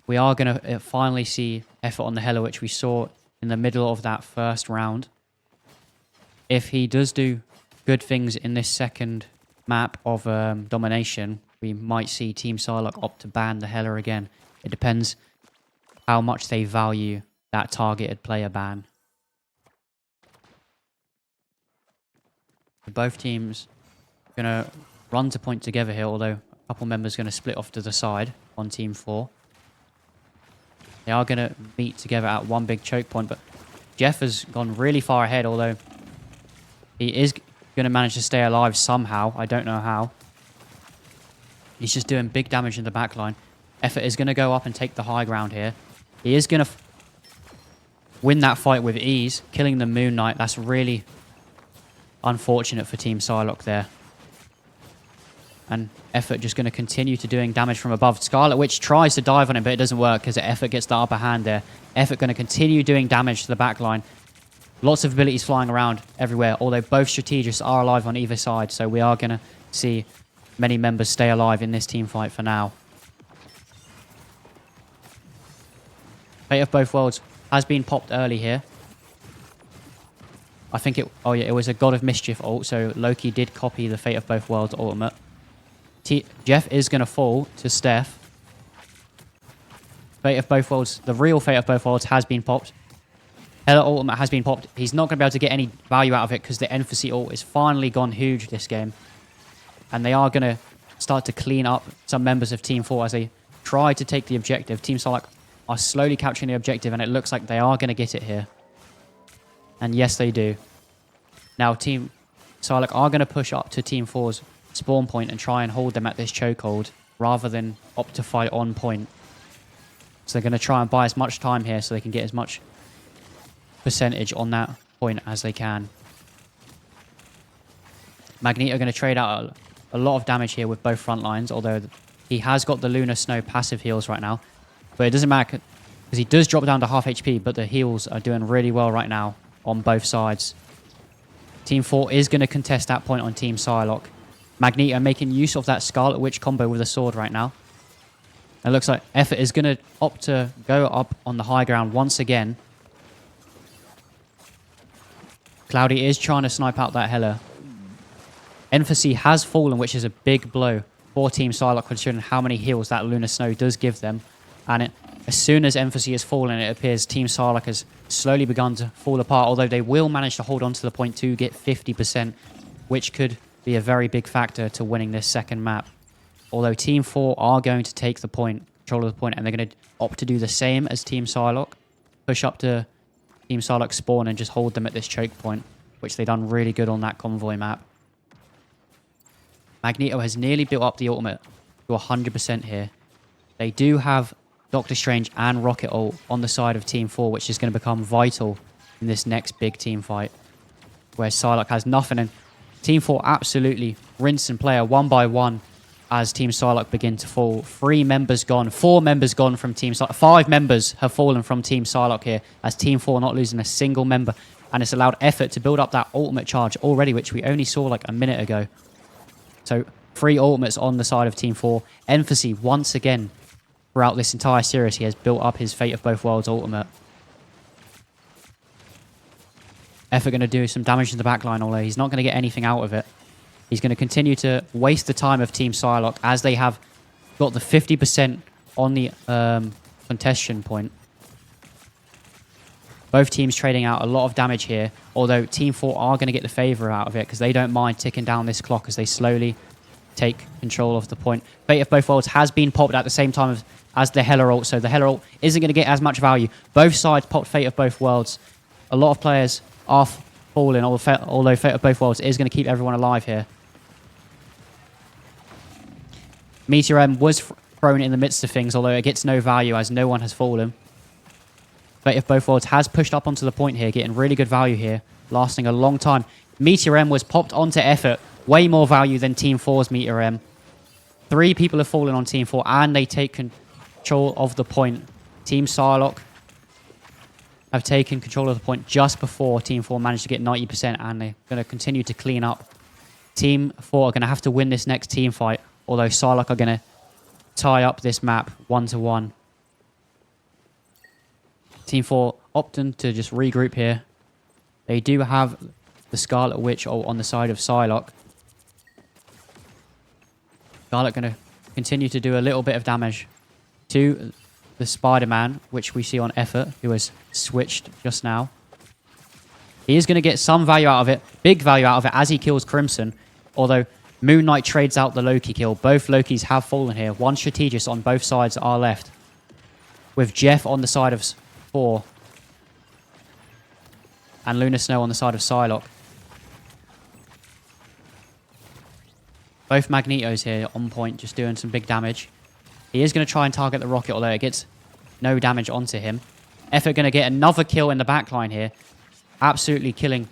we are going to finally see Effort on the Hela, which we saw in the middle of that first round. If he does do good things in this second map of domination, we might see Team Psylocke opt to ban the Hela again. It depends how much they value that targeted player ban. Both teams are going to run to point together here, although a couple members are going to split off to the side on Team 4. They are going to meet together at one big choke point, but Jeff has gone really far ahead, although he is going to manage to stay alive somehow. I don't know how. He's just doing big damage in the back line. Effort is going to go up and take the high ground here. He is going to win that fight with ease, killing the Moon Knight. That's really unfortunate for Team Psylocke there. And Effort just going to continue to doing damage from above. Scarlet Witch tries to dive on him, but it doesn't work because Effort gets the upper hand there. Effort going to continue doing damage to the back line. Lots of abilities flying around everywhere, although both strategists are alive on either side, so we are going to see many members stay alive in this team fight for now. Fate of Both Worlds has been popped early here. I think it... Oh yeah, it was a God of Mischief ult, so Loki did copy the Fate of Both Worlds ultimate. Jeff is going to fall to Steph. Fate of Both Worlds, the real Fate of Both Worlds has been popped. Hela ultimate has been popped. He's not going to be able to get any value out of it because the Emphasis ult is finally gone huge this game. And they are going to start to clean up some members of Team 4 as they try to take the objective. Team Psylocke are slowly capturing the objective, and it looks like they are going to get it here. And yes, they do. Now, Team Psylocke are going to push up to Team 4's spawn point and try and hold them at this chokehold rather than opt to fight on point. So they're going to try and buy as much time here so they can get as much percentage on that point as they can. Magneto are going to trade out a lot of damage here with both front lines, although he has got the Luna Snow passive heals right now. But it doesn't matter because he does drop down to half HP, but the heals are doing really well right now on both sides. Team 4 is going to contest that point on Team Psylocke. Magneto making use of that Scarlet Witch combo with a sword right now. It looks like Effort is going to opt to go up on the high ground once again. Cloudy is trying to snipe out that Hela. Emphasis has fallen, which is a big blow for Team Psylocke, considering how many heals that Luna Snow does give them. And as soon as Emphasis has fallen, it appears Team Sarlacc has slowly begun to fall apart, although they will manage to hold on to the point to get 50%, which could be a very big factor to winning this second map. Although Team 4 are going to take the point, control of the point, and they're going to opt to do the same as Team Sarlacc, push up to Team Sarlacc spawn and just hold them at this choke point, which they done really good on that convoy map. Magneto has nearly built up the ultimate to 100% here. They do have Doctor Strange and Rocket ult on the side of Team 4, which is going to become vital in this next big team fight, where Psylocke has nothing, and Team 4 absolutely rinse and player one by one as Team Psylocke begin to fall. 3 members gone, 4 members gone from Team Psylocke. 5 members have fallen from Team Psylocke here, as Team 4 not losing a single member, and it's allowed Effort to build up that ultimate charge already, which we only saw like a minute ago. So 3 ultimates on the side of Team 4. Emphasis, once again, throughout this entire series, he has built up his Fate of Both Worlds ultimate. Effort going to do some damage in the backline, although he's not going to get anything out of it. He's going to continue to waste the time of Team Psylocke as they have got the 50% on the contention point. Both teams trading out a lot of damage here, although Team 4 are going to get the favor out of it because they don't mind ticking down this clock as they slowly take control of the point. Fate of Both Worlds has been popped at the same time as the Hela ult, so the Hela ult isn't going to get as much value. Both sides popped Fate of Both Worlds. A lot of players are falling, although Fate of Both Worlds is going to keep everyone alive here. Meteor M was thrown in the midst of things, although it gets no value as no one has fallen. Fate of Both Worlds has pushed up onto the point here, getting really good value here, lasting a long time. Meteor M was popped onto Effort, way more value than Team 4's Meteor M. 3 people have fallen on Team 4, and they take control of the point. Team Psylocke have taken control of the point just before Team 4 managed to get 90%, and they're going to continue to clean up. Team 4 are going to have to win this next team fight, although Psylocke are going to tie up this map 1-1. Team 4 opting to just regroup here. They do have the Scarlet Witch on the side of Psylocke. Scarlet going to continue to do a little bit of damage to the Spider-Man, which we see on Effort, who has switched just now. He is going to get some value out of it, big value out of it, as he kills Crimson, although Moon Knight trades out the Loki kill. Both Lokis have fallen here. 1 strategist on both sides are left, with Jeff on the side of 4 and Luna Snow on the side of Psylocke. Both Magnetos here on point, just doing some big damage. He is going to try and target the rocket, although it gets no damage onto him. Effort going to get another kill in the backline here, absolutely killing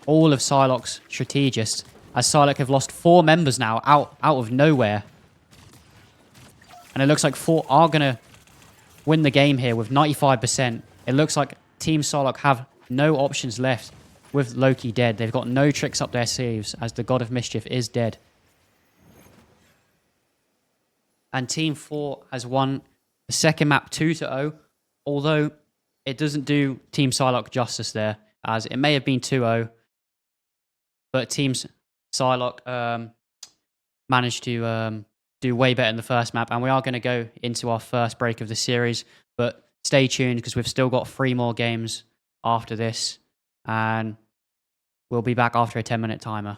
all of Psylocke's strategists, as Psylocke have lost 4 members now out of nowhere. And it looks like 4 are going to win the game here with 95%. It looks like Team Psylocke have no options left with Loki dead. They've got no tricks up their sleeves as the God of Mischief is dead. And Team 4 has won the second map 2-0, although it doesn't do Team Psylocke justice there, as it may have been 2-0, but Team Psylocke managed to do way better in the first map, and we are going to go into our first break of the series, but stay tuned because we've still got 3 more games after this, and we'll be back after a 10-minute timer.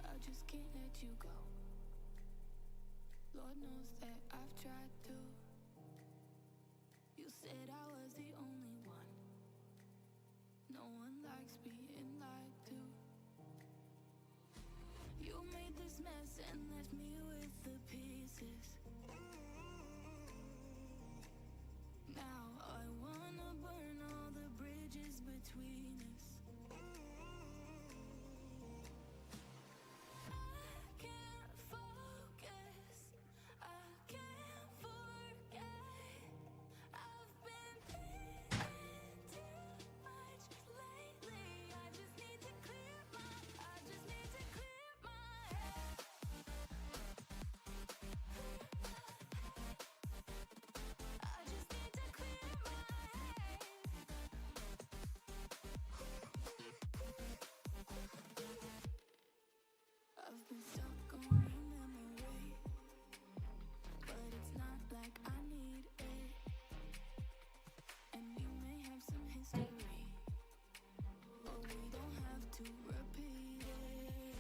I just can't let you go. Lord knows that I've tried to. You said I was the only one. No one likes being lied to. You made this mess and left me with the pieces. Now I wanna burn all the bridges between us. I've been stuck on your memory, but it's not like I need it. And we may have some history, but we don't have to repeat it.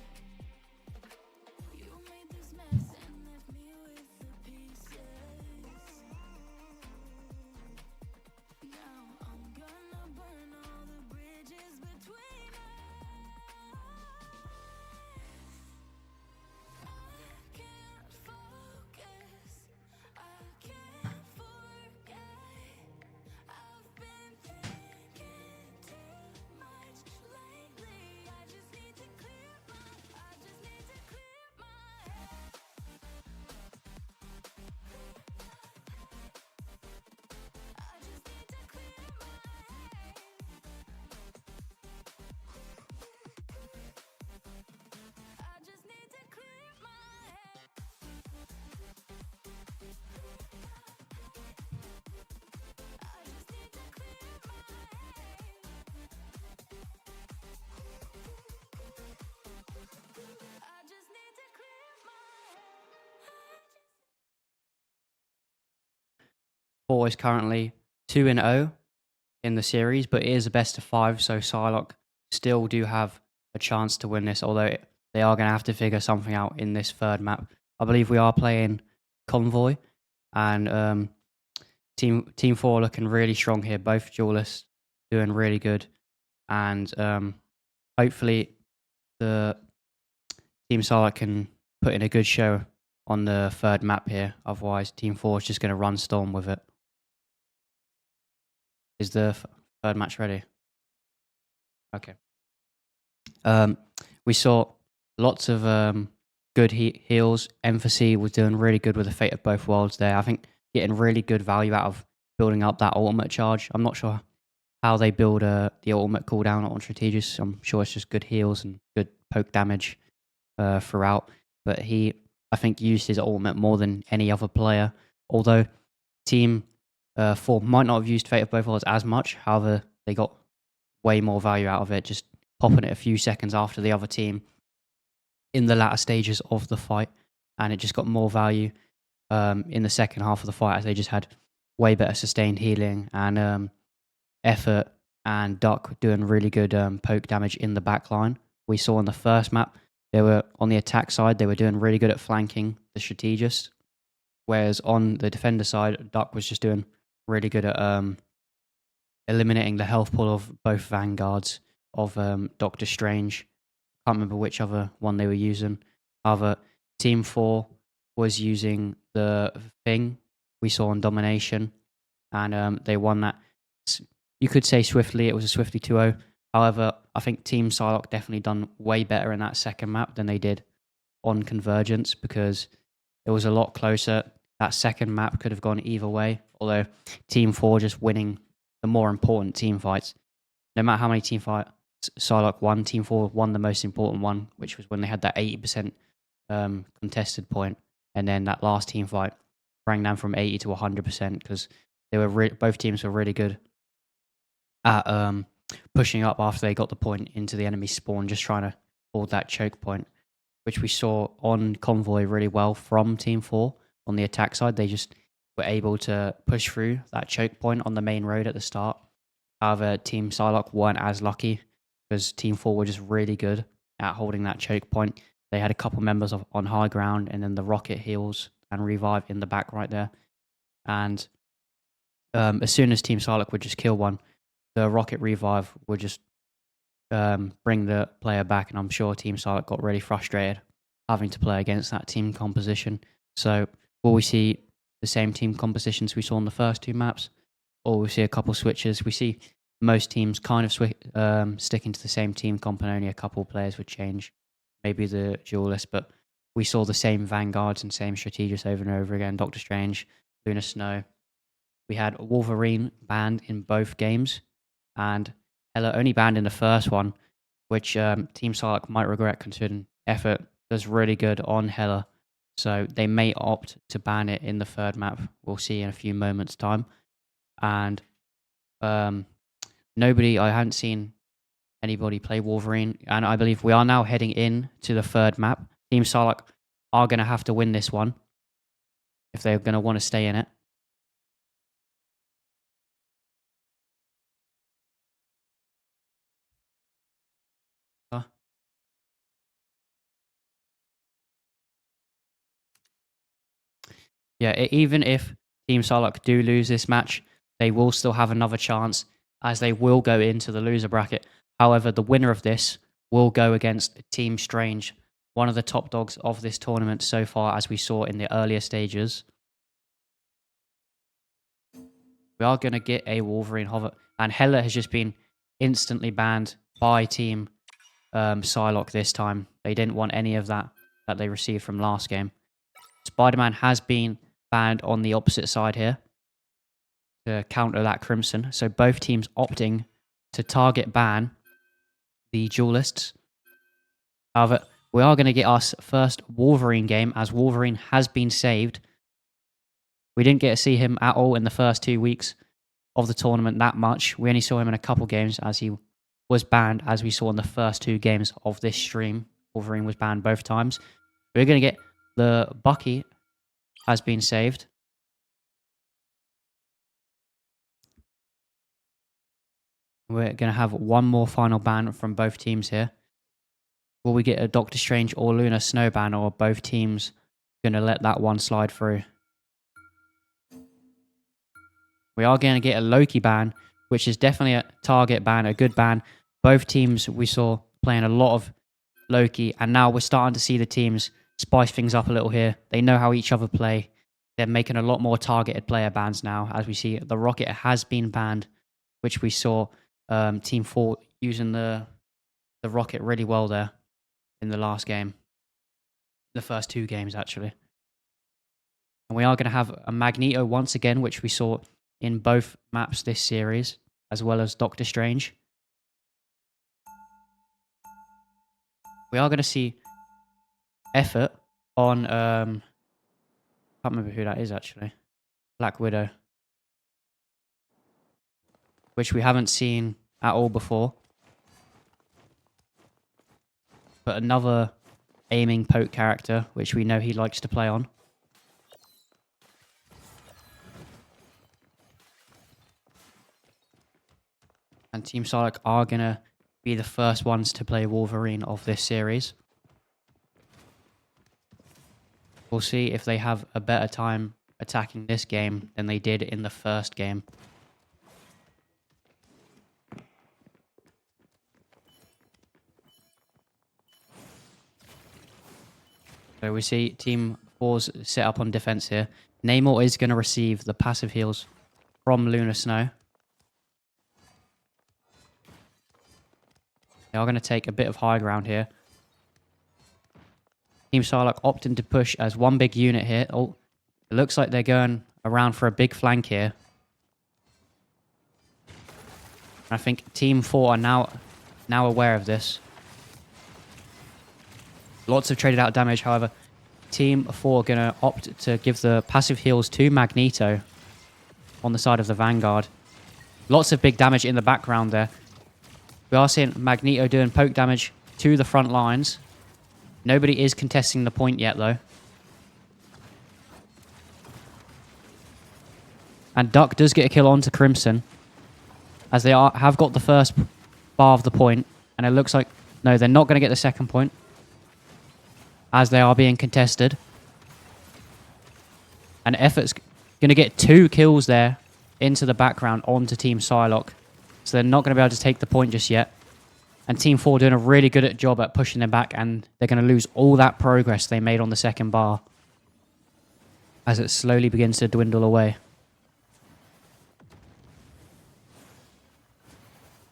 You made this mess and left me with the pieces. Now I'm gonna burn all the bridges between us. Four is currently 2-0 in the series, but it is a best of 5, so Psylocke still do have a chance to win this, although they are going to have to figure something out in this third map. I believe we are playing Convoy, and Team 4 looking really strong here. Both duelists doing really good. And hopefully the Team Sarlacc can put in a good show on the third map here. Otherwise, Team 4 is just going to run Storm with it. Is the third match ready? Okay. We saw lots of good heals. Emphasis was doing really good with the Fate of Both Worlds there. I think getting really good value out of building up that ultimate charge. I'm not sure how they build the ultimate cooldown on Strategist. I'm sure it's just good heals and good poke damage throughout. But he, I think, used his ultimate more than any other player. Although Team 4 might not have used Fate of Both Worlds as much. However, they got way more value out of it, just popping it a few seconds after the other team in the latter stages of the fight. And it just got more value in the second half of the fight, as they just had way better sustained healing and effort, and Duck doing really good poke damage in the back line. We saw in the first map, they were on the attack side, they were doing really good at flanking the Strategist, whereas on the defender side, Duck was just doing really good at eliminating the health pool of both Vanguards of Doctor Strange. Can't remember which other one they were using. However, Team 4 was using the thing we saw on Domination, and they won that. You could say swiftly, it was a swiftly 2-0. However, I think Team Psylocke definitely done way better in that second map than they did on Convergence, because it was a lot closer. That second map could have gone either way, although Team 4 just winning the more important team fights. No matter how many team fights Psylocke won, Team 4 won the most important one, which was when they had that 80% contested point, and then that last team fight rang down from 80 to 100% because they were both teams were really good at pushing up after they got the point into the enemy spawn, just trying to hold that choke point, which we saw on Convoy really well from Team 4 on the attack side. They just were able to push through that choke point on the main road at the start. However, Team Psylocke weren't as lucky because Team 4 were just really good at holding that choke point. They had a couple members on high ground, and then the rocket heals and revive in the back right there. And as soon as Team Psylocke would just kill one, the rocket revive would just bring the player back, and I'm sure Team Psylocke got really frustrated having to play against that team composition. So will we see the same team compositions we saw in the first two maps, or will we see a couple switches? We see most teams kind of sticking to the same team comp, and only a couple players would change, maybe the duelist, but we saw the same Vanguards and same Strategists over and over again. Doctor Strange, Luna Snow. We had Wolverine banned in both games, and Hela only banned in the first one, which Team Psylocke might regret, considering effort does really good on Hela. So they may opt to ban it in the third map. We'll see in a few moments' time. And I hadn't seen anybody play Wolverine, and I believe we are now heading in to the third map. Team Psylocke are going to have to win this one if they're going to want to stay in it. Yeah, even if Team Psylocke do lose this match, they will still have another chance, as they will go into the loser bracket. However, the winner of this will go against Team Strange, one of the top dogs of this tournament so far, as we saw in the earlier stages. We are going to get a Wolverine hover, and Hela has just been instantly banned by Team Psylocke this time. They didn't want any of that they received from last game. Spider-Man has been banned on the opposite side here to counter that Crimson. So both teams opting to target ban the duelists. However, we are going to get our first Wolverine game, as Wolverine has been saved. We didn't get to see him at all in the first 2 weeks of the tournament that much. We only saw him in a couple games, as he was banned, as we saw in the first 2 games of this stream. Wolverine was banned both times. We're going to get the Bucky has been saved. We're going to have one more final ban from both teams here. Will we get a Doctor Strange or Luna Snow ban, or are both teams going to let that one slide through? We are going to get a Loki ban, which is definitely a target ban, a good ban. Both teams we saw playing a lot of Loki, and now we're starting to see the teams spice things up a little here. They know how each other play. They're making a lot more targeted player bans now, as we see the Rocket has been banned, which we saw Team 4 using the Rocket really well there in the last game. The first 2 games, actually. And we are going to have a Magneto once again, which we saw in both maps this series, as well as Doctor Strange. We are going to see effort on... I can't remember who that is, actually. Black Widow. Which we haven't seen at all before. But another aiming poke character, which we know he likes to play on. And Team Psylocke are going to be the first ones to play Wolverine of this series. We'll see if they have a better time attacking this game than they did in the first game. So we see Team 4's set up on defense here. Namor is going to receive the passive heals from Lunar Snow. They are going to take a bit of high ground here. Team Psylocke opting to push as one big unit here. Oh, it looks like they're going around for a big flank here. I think Team 4 are now aware of this. Lots of traded out damage, however. Team 4 are going to opt to give the passive heals to Magneto on the side of the Vanguard. Lots of big damage in the background there. We are seeing Magneto doing poke damage to the front lines. Nobody is contesting the point yet, though. And Duck does get a kill onto Crimson, as they have got the first bar of the point. And it looks like... No, they're not going to get the second point, as they are being contested. And Effort's going to get 2 kills there into the background onto Team Psylocke. So they're not going to be able to take the point just yet. And Team 4 doing a really good job at pushing them back, and they're going to lose all that progress they made on the second bar as it slowly begins to dwindle away.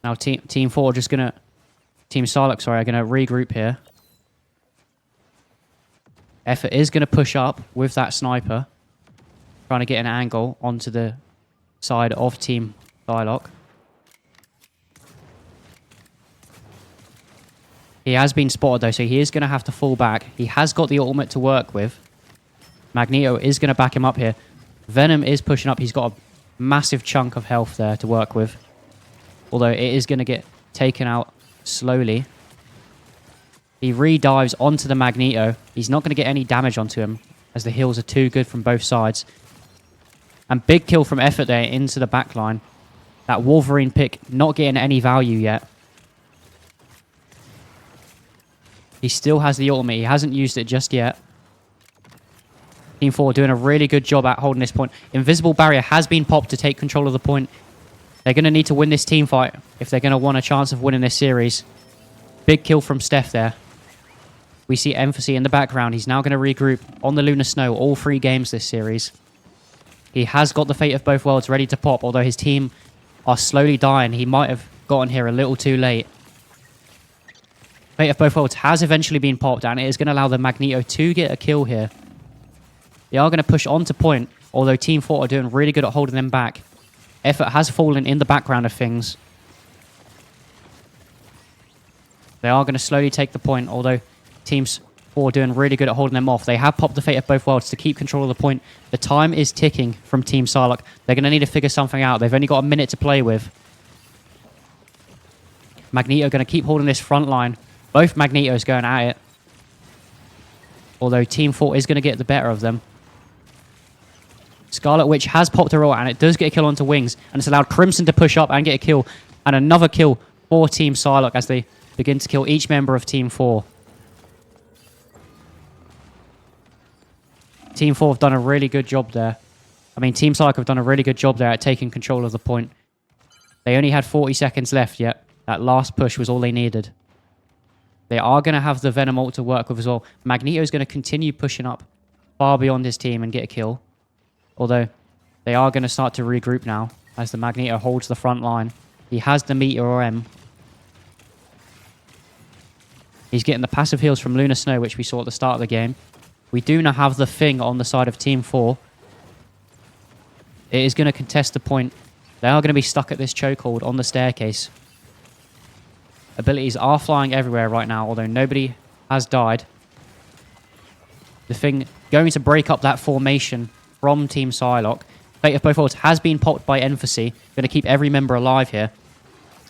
Now Team 4 are just going to... Team Psylocke, sorry, are going to regroup here. Effort is going to push up with that sniper, trying to get an angle onto the side of Team Psylocke. He has been spotted, though, so he is going to have to fall back. He has got the ultimate to work with. Magneto is going to back him up here. Venom is pushing up. He's got a massive chunk of health there to work with, although it is going to get taken out slowly. He re-dives onto the Magneto. He's not going to get any damage onto him, as the heals are too good from both sides. And big kill from Effort there into the backline. That Wolverine pick not getting any value yet. He still has the ultimate. He hasn't used it just yet. Team 4 doing a really good job at holding this point. Invisible Barrier has been popped to take control of the point. They're going to need to win this team fight if they're going to want a chance of winning this series. Big kill from Steph there. We see Emphasis in the background. He's now going to regroup on the Lunar Snow all 3 games this series. He has got the Fate of Both Worlds ready to pop, although his team are slowly dying. He might have gotten here a little too late. Fate of Both Worlds has eventually been popped, and it is going to allow the Magneto to get a kill here. They are going to push on to point, although Team 4 are doing really good at holding them back. Effort has fallen in the background of things. They are going to slowly take the point, although Team 4 are doing really good at holding them off. They have popped the Fate of Both Worlds to keep control of the point. The time is ticking from Team Psylocke. They're going to need to figure something out. They've only got a minute to play with. Magneto going to keep holding this front line. Both Magnetos going at it, although Team 4 is going to get the better of them. Scarlet Witch has popped her ult, and it does get a kill onto Wings, and it's allowed Crimson to push up and get a kill, and another kill for Team Psylocke as they begin to kill each member of Team 4. Team 4 have done a really good job there I mean, Team Psych have done a really good job there at taking control of the point. They only had 40 seconds left yet. That last push was all they needed. They are going to have the Venom ult to work with as well. Magneto is going to continue pushing up far beyond his team and get a kill. Although, they are going to start to regroup now as the Magneto holds the front line. He has the Meteor M. He's getting the passive heals from Lunar Snow, which we saw at the start of the game. We do now have the Thing on the side of Team 4. It is going to contest the point. They are going to be stuck at this chokehold on the staircase. Abilities are flying everywhere right now, although nobody has died. The Thing going to break up that formation from Team Psylocke. Fate of Both Worlds has been popped by Emphasis. Going to keep every member alive here.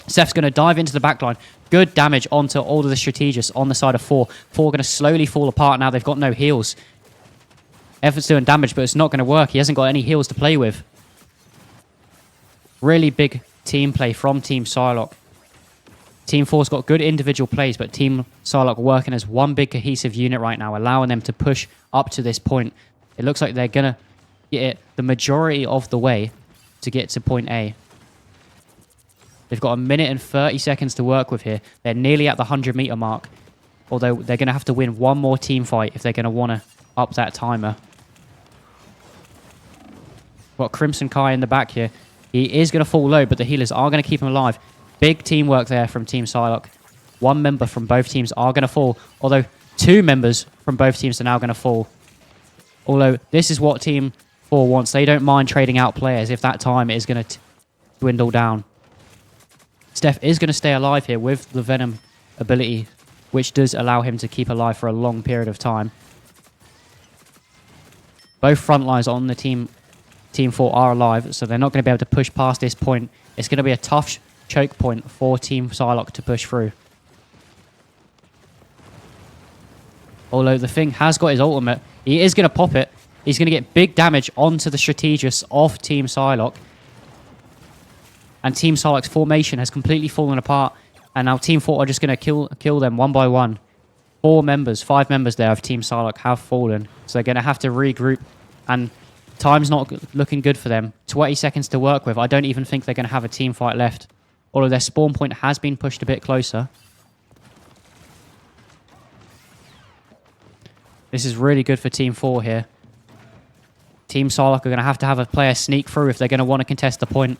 Seth's going to dive into the backline. Good damage onto all of the strategists on the side of 4. 4 going to slowly fall apart now. They've got no heals. Effort's doing damage, but it's not going to work. He hasn't got any heals to play with. Really big team play from Team Psylocke. Team 4's got good individual plays, but Team Psylocke working as one big cohesive unit right now, allowing them to push up to this point. It looks like they're going to get it the majority of the way to get to point A. They've got 1 minute and 30 seconds to work with here. They're nearly at the 100-meter mark, although they're going to have to win one more team fight if they're going to want to up that timer. Got Crimson Kai in the back here. He is going to fall low, but the healers are going to keep him alive. Big teamwork there from Team Psylocke. One member from both teams are going to fall, although 2 members from both teams are now going to fall. Although this is what Team 4 wants. They don't mind trading out players if that time is going to dwindle down. Steph is going to stay alive here with the Venom ability, which does allow him to keep alive for a long period of time. Both front lines on the Team 4 are alive, so they're not going to be able to push past this point. It's going to be a tough choke point for Team Psylocke to push through. Although the Thing has got his ultimate, he is going to pop it. He's going to get big damage onto the strategists of Team Psylocke. And Team Psylocke's formation has completely fallen apart. And now Team 4 are just going to kill them one by one. 5 members there of Team Psylocke have fallen. So they're going to have to regroup. And time's not looking good for them. 20 seconds to work with. I don't even think they're going to have a team fight left. Although their spawn point has been pushed a bit closer. This is really good for Team 4 here. Team Psylocke are going to have a player sneak through if they're going to want to contest the point.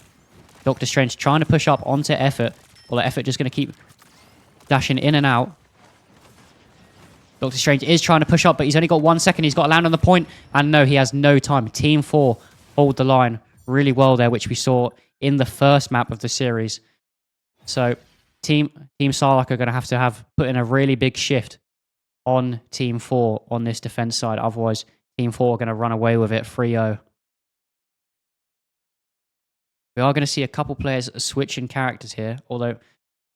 Doctor Strange trying to push up onto Effort. Well, Effort just going to keep dashing in and out. Doctor Strange is trying to push up, but he's only got 1 second. He's got to land on the point. And no, he has no time. Team 4 hold the line really well there, which we saw in the first map of the series. So Team Psylocke are going to have put in a really big shift on Team 4 on this defense side. Otherwise, Team 4 are going to run away with it 3-0. We are going to see a couple players switching characters here, although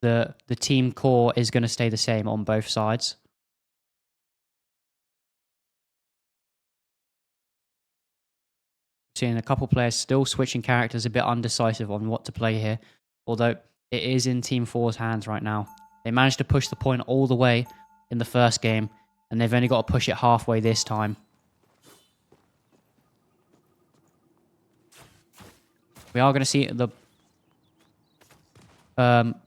the team core is going to stay the same on both sides. Seeing a couple players still switching characters, a bit undecisive on what to play here, although it is in Team 4's hands right now. They managed to push the point all the way in the first game, and they've only got to push it halfway this time. We are going to see the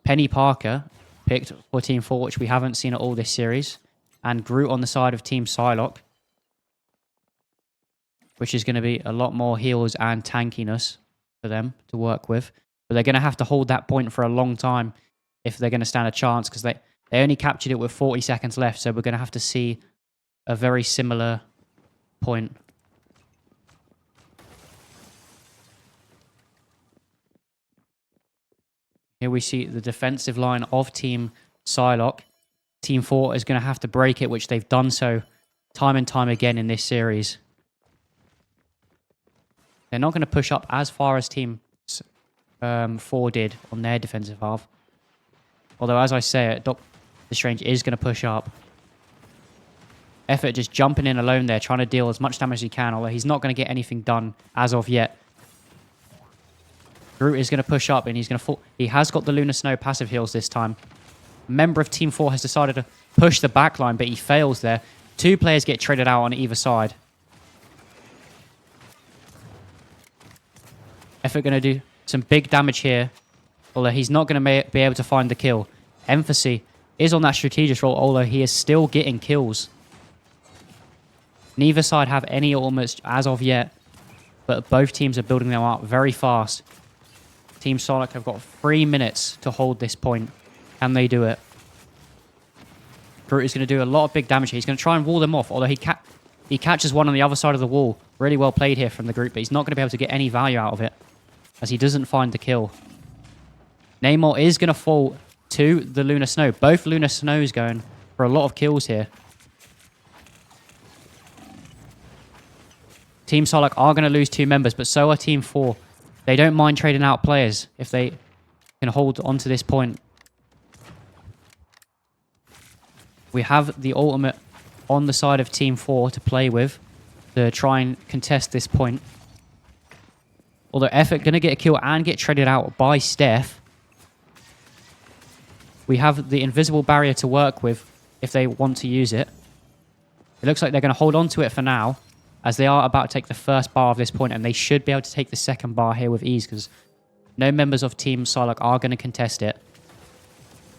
Penny Parker picked for Team 4, which we haven't seen at all this series, and Groot on the side of Team Psylocke, which is going to be a lot more heals and tankiness for them to work with. But they're going to have to hold that point for a long time if they're going to stand a chance, because they only captured it with 40 seconds left, so we're going to have to see a very similar point. Here we see the defensive line of Team Psylocke. Team 4 is going to have to break it, which they've done so time and time again in this series. They're not going to push up as far as Team 4 did on their defensive half. Although, as I say it, Doctor Strange is going to push up. Effort just jumping in alone there, trying to deal as much damage as he can, although he's not going to get anything done as of yet. Groot is going to push up, and he's going to fall. He has got the Lunar Snow passive heals this time. A member of Team 4 has decided to push the backline, but he fails there. 2 players get traded out on either side. Effort going to do some big damage here, although he's not going to be able to find the kill. Emphasis is on that strategist role, although he is still getting kills. Neither side have any ultimates as of yet, but both teams are building them up very fast. Team Psylocke have got 3 minutes to hold this point. Can they do it? Groot is going to do a lot of big damage here. He's going to try and wall them off, although he catches one on the other side of the wall. Really well played here from the group, but he's not going to be able to get any value out of it as he doesn't find the kill. Namor is going to fall to the Lunar Snow. Both Lunar Snows going for a lot of kills here. Team Psylocke are going to lose 2 members, but so are Team 4. They don't mind trading out players if they can hold on to this point. We have the ultimate on the side of Team 4 to play with to try and contest this point. Although Effort going to get a kill and get traded out by Steph. We have the invisible barrier to work with if they want to use it. It looks like they're going to hold on to it for now, as they are about to take the first bar of this point, and they should be able to take the second bar here with ease, because no members of Team Psylocke are going to contest it.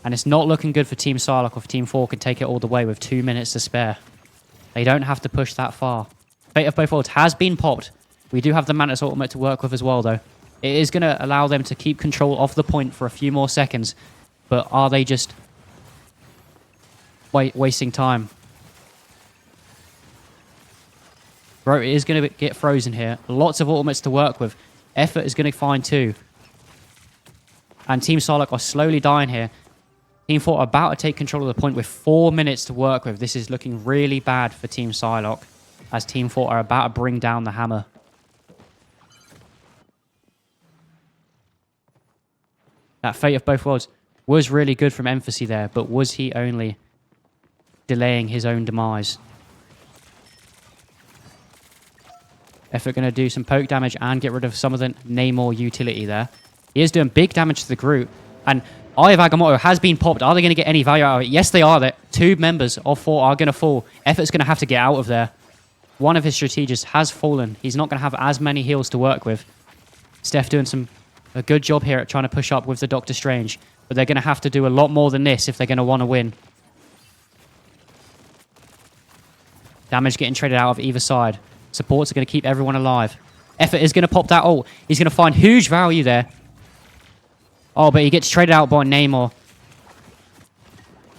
And it's not looking good for Team Psylocke if Team 4 could take it all the way with 2 minutes to spare. They don't have to push that far. Fate of Both Worlds has been popped. We do have the Mantis ultimate to work with as well, though. It is going to allow them to keep control of the point for a few more seconds. But are they just wasting time? Bro, it is going to get frozen here. Lots of ultimates to work with. Effort is going to find 2. And Team Psylocke are slowly dying here. Team 4 are about to take control of the point with 4 minutes to work with. This is looking really bad for Team Psylocke, as Team 4 are about to bring down the hammer. That Fate of Both Worlds was really good from Emphasis there, but was he only delaying his own demise? Effort going to do some poke damage and get rid of some of the Namor utility there. He is doing big damage to the group. And Eye of Agamotto has been popped. Are they going to get any value out of it? Yes, they are. That 2 members of 4 are going to fall. Effort's going to have to get out of there. One of his strategists has fallen. He's not going to have as many heals to work with. Steph doing a good job here at trying to push up with the Doctor Strange. But they're going to have to do a lot more than this if they're going to want to win. Damage getting traded out of either side. Supports are going to keep everyone alive. Effort is going to pop that ult. He's going to find huge value there. Oh, but he gets traded out by Namor.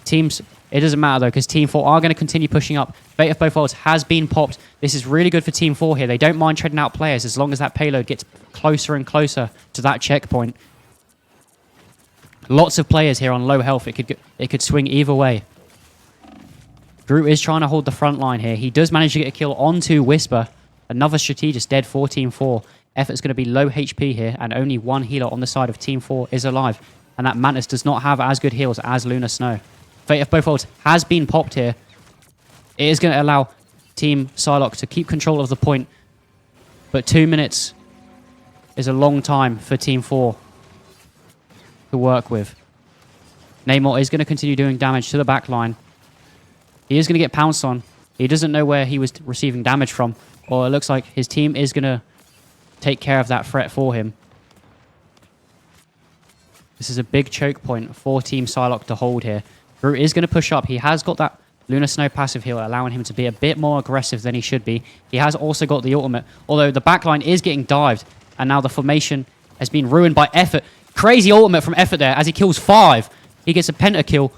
Teams, it doesn't matter though, because Team 4 are going to continue pushing up. Fate of Both Worlds has been popped. This is really good for Team 4 here. They don't mind trading out players as long as that payload gets closer and closer to that checkpoint. Lots of players here on low health. It could swing either way. Groot is trying to hold the front line here. He does manage to get a kill onto Whisper. Another strategist dead for Team 4. Effort's going to be low HP here, and only 1 healer on the side of Team 4 is alive. And that Mantis does not have as good heals as Lunar Snow. Fate of Both Worlds has been popped here. It is going to allow Team Psylocke to keep control of the point. But 2 minutes is a long time for Team 4 to work with. Namor is going to continue doing damage to the back line. He is going to get pounced on. He doesn't know where he was receiving damage from. Or it looks like his team is going to take care of that threat for him. This is a big choke point for Team Psylocke to hold here. Groot is going to push up. He has got that Lunar Snow passive heal, allowing him to be a bit more aggressive than he should be. He has also got the ultimate, although the backline is getting dived, and now the formation has been ruined by Effort. Crazy ultimate from Effort there as he kills 5. He gets a pentakill,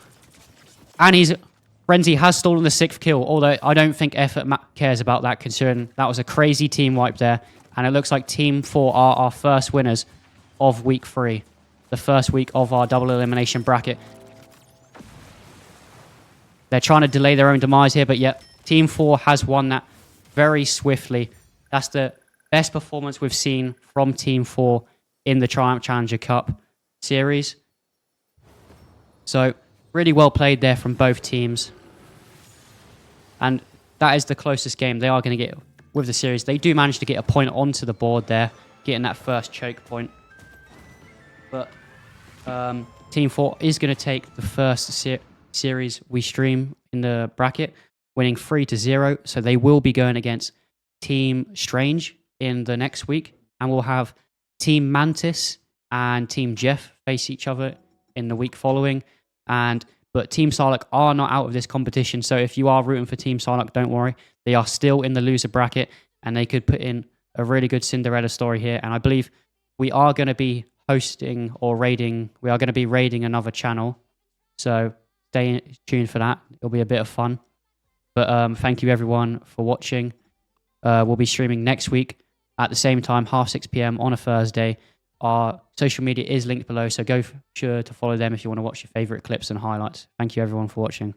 and Frenzy has stolen the 6th kill, although I don't think Effort cares about that, considering that was a crazy team wipe there. And it looks like Team 4 are our first winners of Week 3. The first week of our double elimination bracket. They're trying to delay their own demise here, but yet Team 4 has won that very swiftly. That's the best performance we've seen from Team 4 in the Triumph Challenger Cup series. So, really well played there from both teams. And that is the closest game they are going to get with the series. They do manage to get a point onto the board there, getting that first choke point. But Team 4 is going to take the first series we stream in the bracket, winning 3-0. So they will be going against Team Strange in the next week. And we'll have Team Mantis and Team Jeff face each other in the week following. But Team Sarlacc are not out of this competition. So if you are rooting for Team Sarlacc, don't worry. They are still in the loser bracket, and they could put in a really good Cinderella story here. And I believe we are going to be hosting or raiding. We are going to be raiding another channel. So stay tuned for that. It'll be a bit of fun. But thank you everyone for watching. We'll be streaming next week at the same time, 6:30 p.m. on a Thursday. Our social media is linked below, so go sure to follow them if you want to watch your favorite clips and highlights. Thank you everyone for watching.